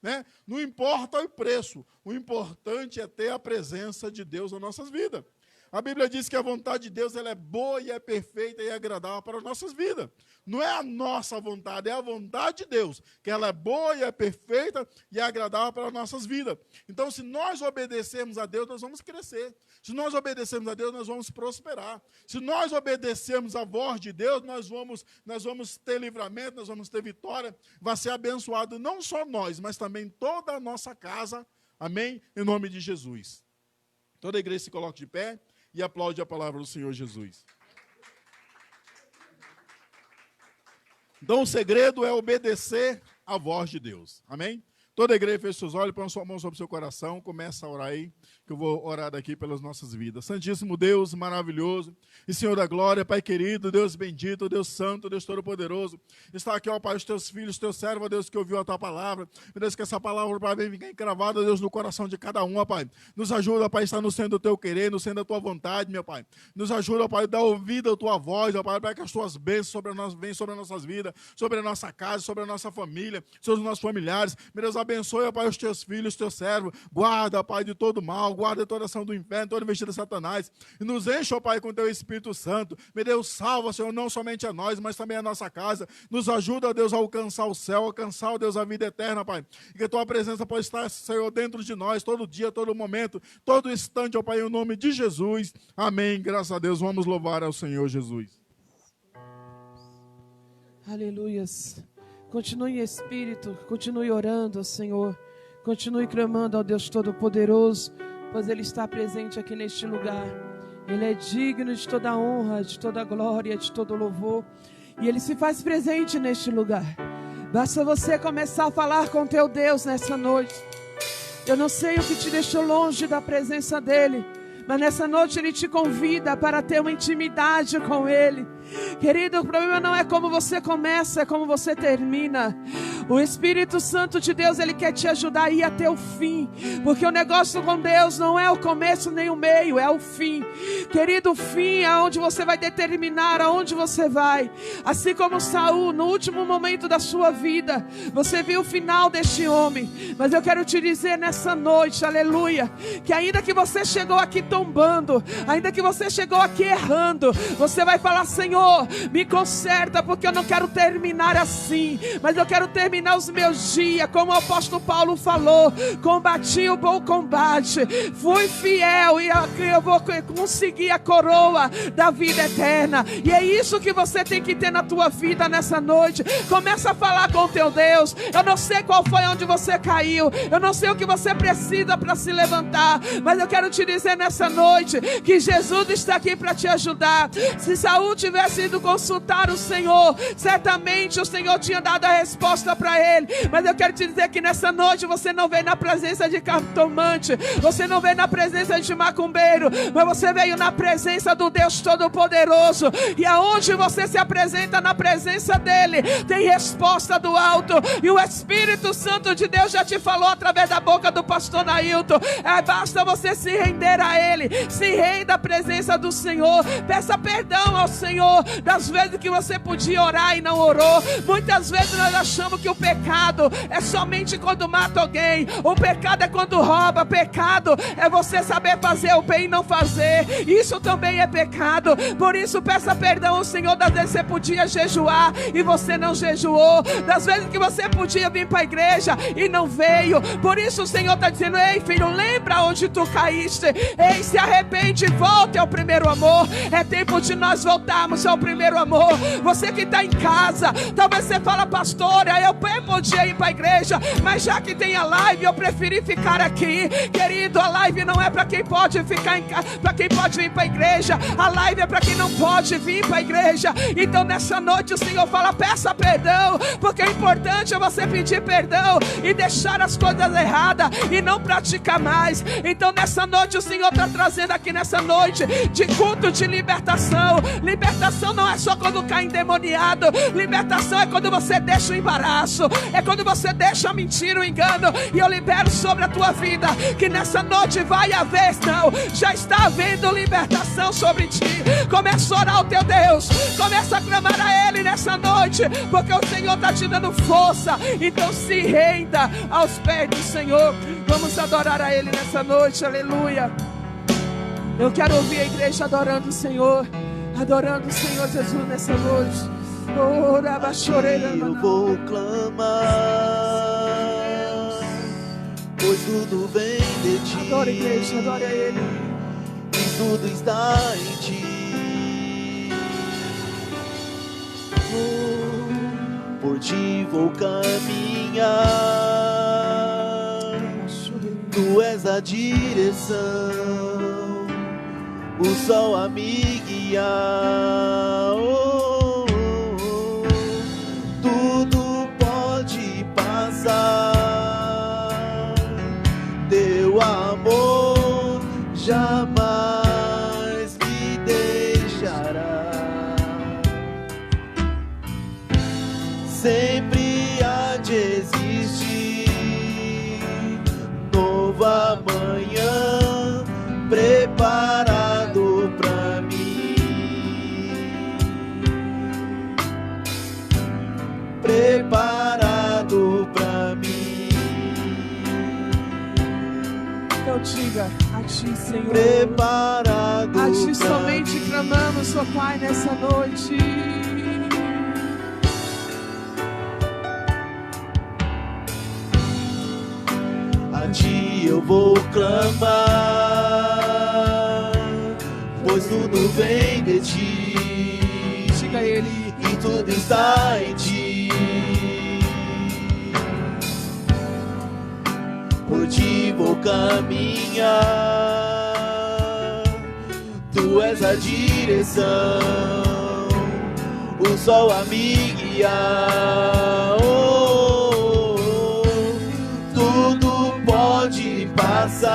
Né? Não importa o preço, o importante é ter a presença de Deus nas nossas vidas. A Bíblia diz que a vontade de Deus ela é boa e é perfeita e agradável para as nossas vidas. Não é a nossa vontade, é a vontade de Deus, que ela é boa e é perfeita e é agradável para as nossas vidas. Então, se nós obedecermos a Deus, nós vamos crescer. Se nós obedecermos a Deus, nós vamos prosperar. Se nós obedecermos a voz de Deus, nós vamos ter livramento, nós vamos ter vitória. Vai ser abençoado não só nós, mas também toda a nossa casa. Amém? Em nome de Jesus. Toda a igreja se coloca de pé e aplaude a palavra do Senhor Jesus. Então o segredo é obedecer à voz de Deus. Amém? Toda a igreja fecha seus olhos, põe sua mão sobre o seu coração, começa a orar aí, que eu vou orar daqui pelas nossas vidas. Santíssimo Deus, maravilhoso, e Senhor da glória, Pai querido, Deus bendito, Deus santo, Deus todo-poderoso, está aqui, ó Pai, os teus filhos, teus servos, ó Deus, que ouviu a tua palavra, meu Deus, que essa palavra, Pai, venha ficar encravada, Deus, no coração de cada um, ó Pai. Nos ajuda, Pai, estar no centro do teu querer, no centro da tua vontade, meu Pai. Nos ajuda, ó Pai, a dar ouvido à tua voz, ó Pai, para que as tuas bênçãos venham sobre as nossas vidas, sobre a nossa casa, sobre a nossa família, sobre os nossos familiares. Meu Deus, abençoe, ó Pai, os teus filhos, os teus servos, guarda, ó Pai, de todo mal, guarda toda ação do inferno, toda investida de Satanás, e nos enche, ó Pai, com teu Espírito Santo. Meu Deus, salva, Senhor, não somente a nós, mas também a nossa casa. Nos ajuda, ó Deus, a alcançar o céu, alcançar, ó Deus, a vida eterna, Pai, e que a tua presença pode estar, Senhor, dentro de nós, todo dia, todo momento, todo instante, ó Pai, em nome de Jesus. Amém. Graças a Deus, vamos louvar ao Senhor Jesus. Aleluias. Continue em espírito, continue orando ao Senhor, continue clamando ao Deus Todo-Poderoso, pois Ele está presente aqui neste lugar. Ele é digno de toda honra, de toda glória, de todo louvor, e Ele se faz presente neste lugar. Basta você começar a falar com teu Deus nessa noite. Eu não sei o que te deixou longe da presença dEle, mas nessa noite Ele te convida para ter uma intimidade com Ele. Querido, o problema não é como você começa, é como você termina. O Espírito Santo de Deus, Ele quer te ajudar a ir até o fim, porque o negócio com Deus não é o começo nem o meio, é o fim. Querido, o fim é onde você vai determinar aonde você vai. Assim como Saul, no último momento da sua vida, você viu o final deste homem. Mas eu quero te dizer nessa noite, aleluia, que ainda que você chegou aqui tombando, ainda que você chegou aqui errando, você vai falar: Senhor, me conserta, porque eu não quero terminar assim, mas eu quero terminar os meus dias, como o apóstolo Paulo falou: combati o bom combate, fui fiel, e eu vou conseguir a coroa da vida eterna. E é isso que você tem que ter na tua vida nessa noite. Começa a falar com o teu Deus. Eu não sei qual foi onde você caiu, eu não sei o que você precisa para se levantar, mas eu quero te dizer nessa noite que Jesus está aqui para te ajudar. Se Saul tivesse ido consultar o Senhor, certamente o Senhor tinha dado a resposta para ele. Mas eu quero te dizer que nessa noite você não veio na presença de cartomante, você não veio na presença de macumbeiro, mas você veio na presença do Deus Todo-Poderoso. E aonde você se apresenta na presença dele, tem resposta do alto. E o Espírito Santo de Deus já te falou através da boca do pastor Nailton. Basta você se render a ele, se renda à presença do Senhor, peça perdão ao Senhor das vezes que você podia orar e não orou. Muitas vezes nós achamos que o pecado é somente quando mata alguém, o pecado é quando rouba, pecado é você saber fazer o bem e não fazer, isso também é pecado. Por isso peça perdão ao Senhor das vezes que você podia jejuar e você não jejuou, das vezes que você podia vir para a igreja e não veio. Por isso o Senhor está dizendo: ei filho, lembra onde tu caíste, ei, se arrepende e volte ao primeiro amor. É tempo de nós voltarmos ao primeiro amor. Você que está em casa, talvez você fala: pastora, eu podia ir para a igreja, mas já que tem a live, eu preferi ficar aqui. Querido, a live não é para quem pode ficar em casa, para quem pode vir para a igreja. A live é para quem não pode vir para a igreja. Então nessa noite o Senhor fala: peça perdão, porque é importante você pedir perdão e deixar as coisas erradas e não praticar mais. Então nessa noite o Senhor está trazendo aqui nessa noite de culto de libertação. Libertação não é só quando cai endemoniado, libertação é quando você deixa o embaraço, é quando você deixa a mentira, o engano. E eu libero sobre a tua vida que nessa noite vai haver, não, já está havendo libertação sobre ti. Começa a orar ao teu Deus, começa a clamar a Ele nessa noite, porque o Senhor está te dando força. Então se renda aos pés do Senhor. Vamos adorar a Ele nessa noite, aleluia. Eu quero ouvir a igreja adorando o Senhor, adorando o Senhor Jesus nessa noite. Eu vou clamar, pois tudo vem de ti. Adora a igreja, adore a Ele. E tudo está em ti. Por ti vou caminhar, tu és a direção, o sol a me guiar. Tudo pode passar, preparado pra mim. Então diga, a ti, Senhor, Preparado a ti pra somente mim. clamamos, ó Pai, nessa noite. A ti eu vou clamar, pois tudo vem de ti. Diga a Ele, E tudo está em ti. Por ti vou caminhar, tu és a direção, o sol a me guiar. Tudo pode passar,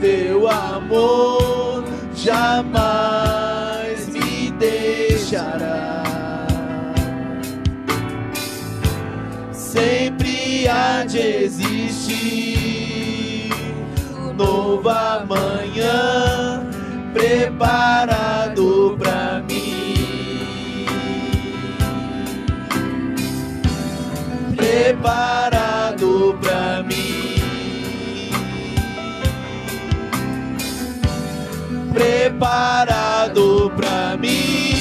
teu amor jamais me deixará. Sempre há de existir um novo amanhã preparado pra mim. Preparado pra mim. Preparado pra mim.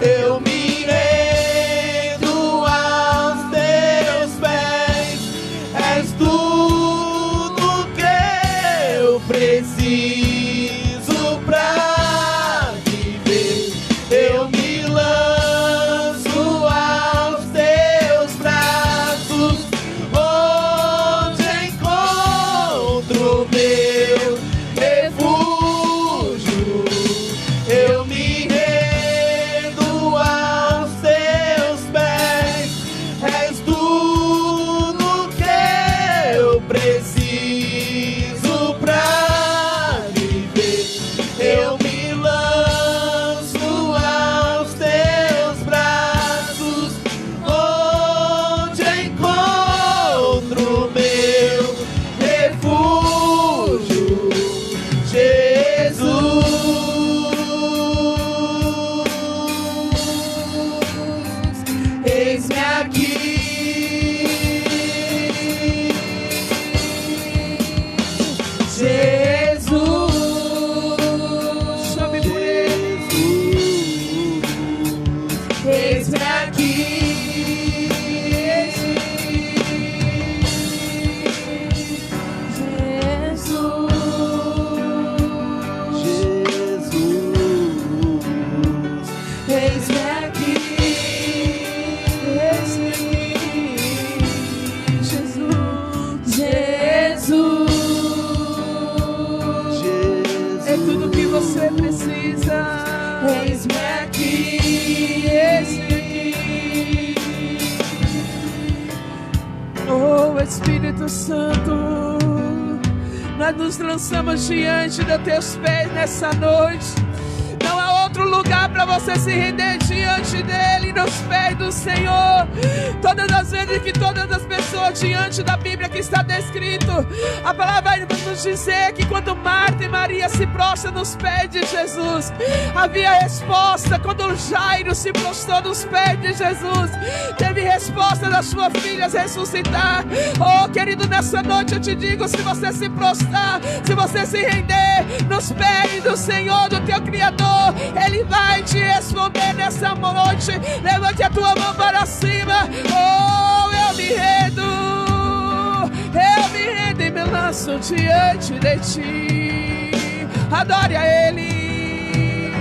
Eu me rendo aos teus pés, és tudo que eu preciso pra viver. Eu me lanço aos teus braços, onde encontro meu refúgio. Eu me rendo aos teus pés, és tudo que eu preciso pra viver. Eu me lanço aos teus braços, onde encontro meu refúgio, Jesus. Eis-me aqui, Jesus. chame por Ele. Eis-me aqui, Jesus. Eis-me aqui, Eis-me aqui, Jesus. Jesus. É tudo que você precisa. Eis-me aqui, Eis-me aqui. Oh, Espírito Santo, nós nos lançamos diante dos teus pés nessa noite. Não há outro lugar para você se render diante dele, nos pés do Senhor. Todas as vezes que todas as pessoas diante da Bíblia que está descrito, a palavra vai nos dizer que quando Marta e Maria se prostram nos pés de Jesus, havia resposta. Quando Jairo se prostrou nos pés de Jesus, teve resposta das suas filhas ressuscitar. Oh, querido, nessa noite eu te digo, se você se prostrar, se você se render nos pés do Senhor, do teu Criador, Ele vai te responder nessa noite. Levante a tua mão para cima. Oh, eu me rendo e me lanço diante de ti. Adore a Ele.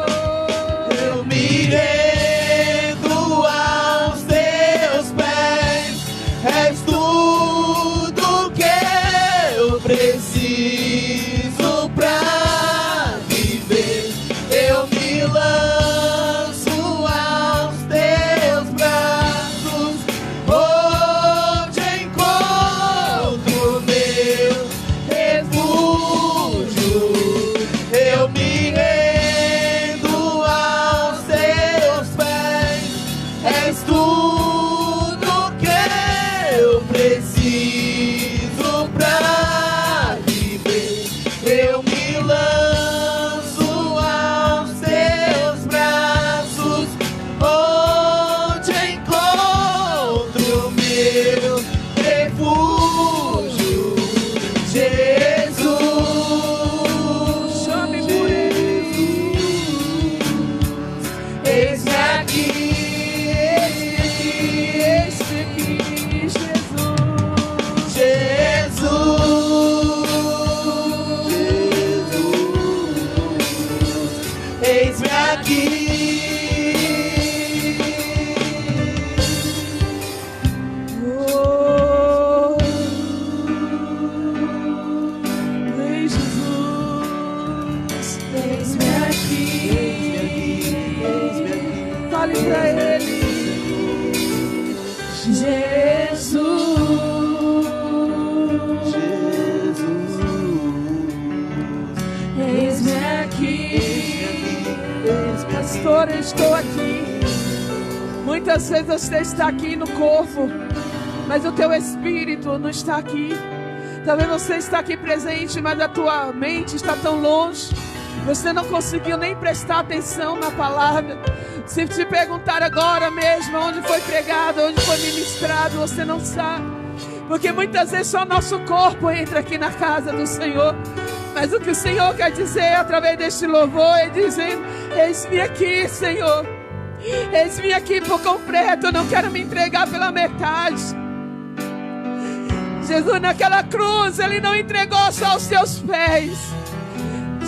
Oh, eu me rendo aos teus pés, és tudo que eu preciso pra viver. Eu me lanço aos teus braços, onde encontro meu refúgio. eu me lanço aos teus braços, onde encontro meu refúgio, Jesus. Chame por Ele. Eis-me aqui, Eis-me aqui, Jesus. Jesus, eis-me aqui. Oh, vem, Jesus. Eis-me aqui, eis-me aqui. Fale pra Ele. Eis-me aqui. Pastor, eu estou aqui. Muitas vezes você está aqui no corpo, mas o teu espírito não está aqui. Talvez você está aqui presente, mas a tua mente está tão longe. Você não conseguiu nem prestar atenção na palavra. Se te perguntar agora mesmo onde foi pregado, onde foi ministrado, você não sabe. Porque muitas vezes só nosso corpo entra aqui na casa do Senhor. Mas o que o Senhor quer dizer através deste louvor é dizendo: eis-me aqui, Senhor. Eis-me aqui por completo. Eu não quero me entregar pela metade. Jesus naquela cruz, Ele não entregou só os seus pés.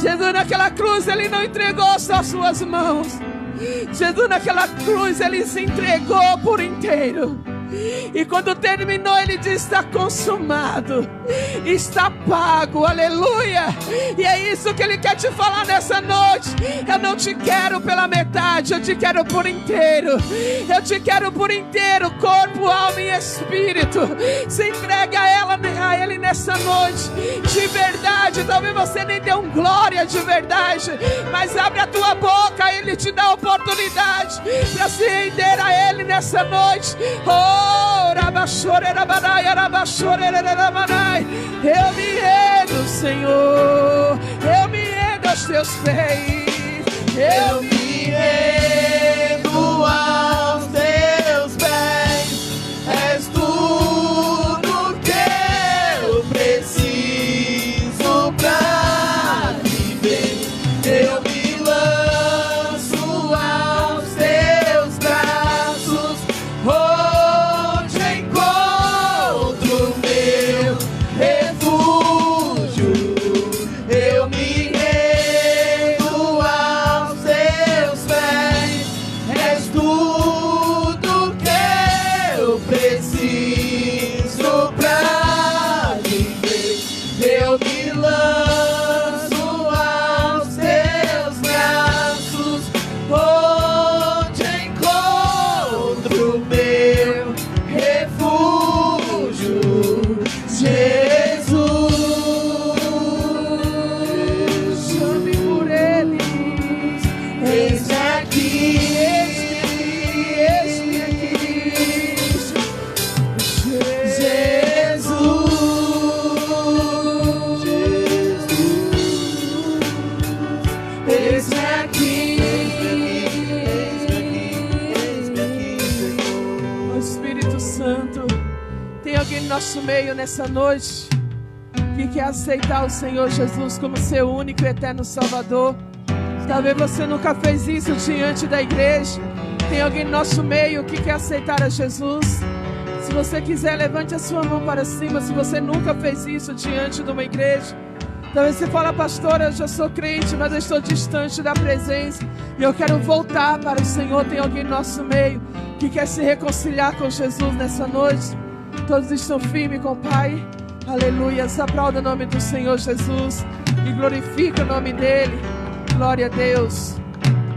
Jesus naquela cruz, Ele não entregou só as suas mãos. Jesus naquela cruz, Ele se entregou por inteiro. E quando terminou, Ele disse: está consumado, está pago, aleluia. E é isso que Ele quer te falar nessa noite. Eu não te quero pela metade, eu te quero por inteiro. Eu te quero por inteiro, corpo, alma e espírito. Se entrega a Ele nessa noite, de verdade. Talvez você nem dê um glória de verdade, mas abre a tua boca, Ele te dá a oportunidade para se render a Ele nessa noite. Eu me rendo, Senhor. Eu me rendo aos teus pés. Eu me rendo aos teus pés. És tudo que eu preciso pra viver. Eu me lanço aos teus braços, onde encontro meu refúgio. Eu me rendo aos teus pés. És tudo que eu preciso pra viver. Eu me lanço aos teus braços, onde encontro meu refúgio, Jesus. Chame por Ele. Eis-me aqui, Eis-me aqui. Jesus. Eis-me aqui, eis-me aqui, Senhor. Oh, Espírito Santo, tem alguém no nosso meio nessa noite que quer aceitar o Senhor Jesus como seu único e eterno Salvador? Talvez você nunca fez isso diante da igreja. Tem alguém no nosso meio que quer aceitar a Jesus? Se você quiser, levante a sua mão para cima. Se você nunca fez isso diante de uma igreja, talvez você fale: pastor, eu já sou crente, mas eu estou distante da presença e eu quero voltar para o Senhor. Tem alguém no nosso meio que quer se reconciliar com Jesus nessa noite? Todos estão firmes com o Pai? Aleluia. Aplauda o nome do Senhor Jesus e glorifica o nome dEle. Glória a Deus.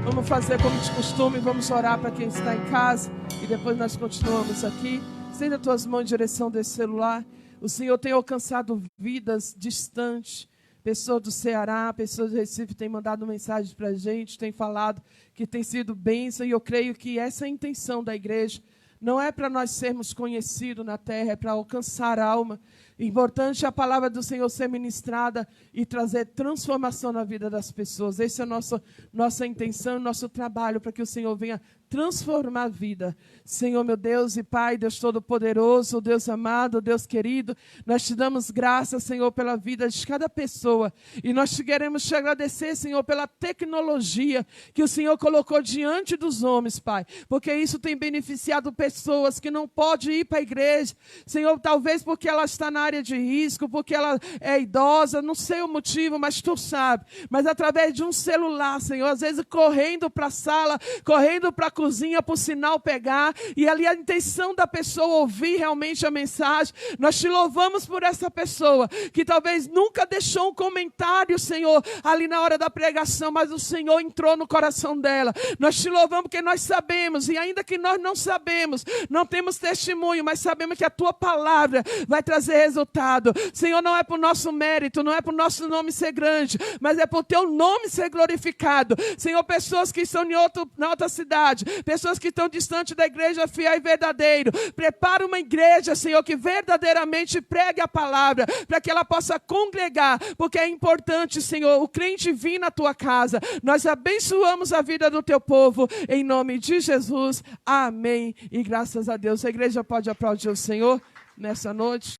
Vamos fazer como de costume. Vamos orar para quem está em casa e depois nós continuamos aqui. Estenda as tuas mãos em direção desse celular. O Senhor tem alcançado vidas distantes. Pessoas do Ceará, pessoas do Recife têm mandado mensagens para a gente, têm falado que tem sido bênção, e eu creio que essa é a intenção da igreja. Não é para nós sermos conhecidos na terra, é para alcançar alma. Importante a palavra do Senhor ser ministrada e trazer transformação na vida das pessoas. Essa é a nossa intenção, nosso trabalho, para que o Senhor venha transformar a vida. Senhor, meu Deus e Pai, Deus Todo-Poderoso, Deus amado, Deus querido, nós te damos graças, Senhor, pela vida de cada pessoa. E nós queremos te agradecer, Senhor, pela tecnologia que o Senhor colocou diante dos homens, Pai. Porque isso tem beneficiado pessoas que não podem ir para a igreja. Senhor, talvez porque ela está na área de risco, porque ela é idosa, não sei o motivo, mas Tu sabe. Mas através de um celular, Senhor, às vezes correndo para a sala, correndo para a cozinha para o sinal pegar, e ali a intenção da pessoa ouvir realmente a mensagem. Nós te louvamos por essa pessoa, que talvez nunca deixou um comentário, Senhor, ali na hora da pregação, mas o Senhor entrou no coração dela. Nós te louvamos porque nós sabemos, e ainda que nós não sabemos, não temos testemunho, mas sabemos que a Tua palavra vai trazer resultado. Senhor, não é por nosso mérito, não é por nosso nome ser grande, mas é por Teu nome ser glorificado. Senhor, pessoas que estão na outra cidade, pessoas que estão distante da igreja fiel e verdadeiro, prepara uma igreja, Senhor, que verdadeiramente pregue a palavra, para que ela possa congregar, porque é importante, Senhor, o crente vir na Tua casa. Nós abençoamos a vida do Teu povo, em nome de Jesus, amém, e graças a Deus. A igreja pode aplaudir o Senhor nessa noite.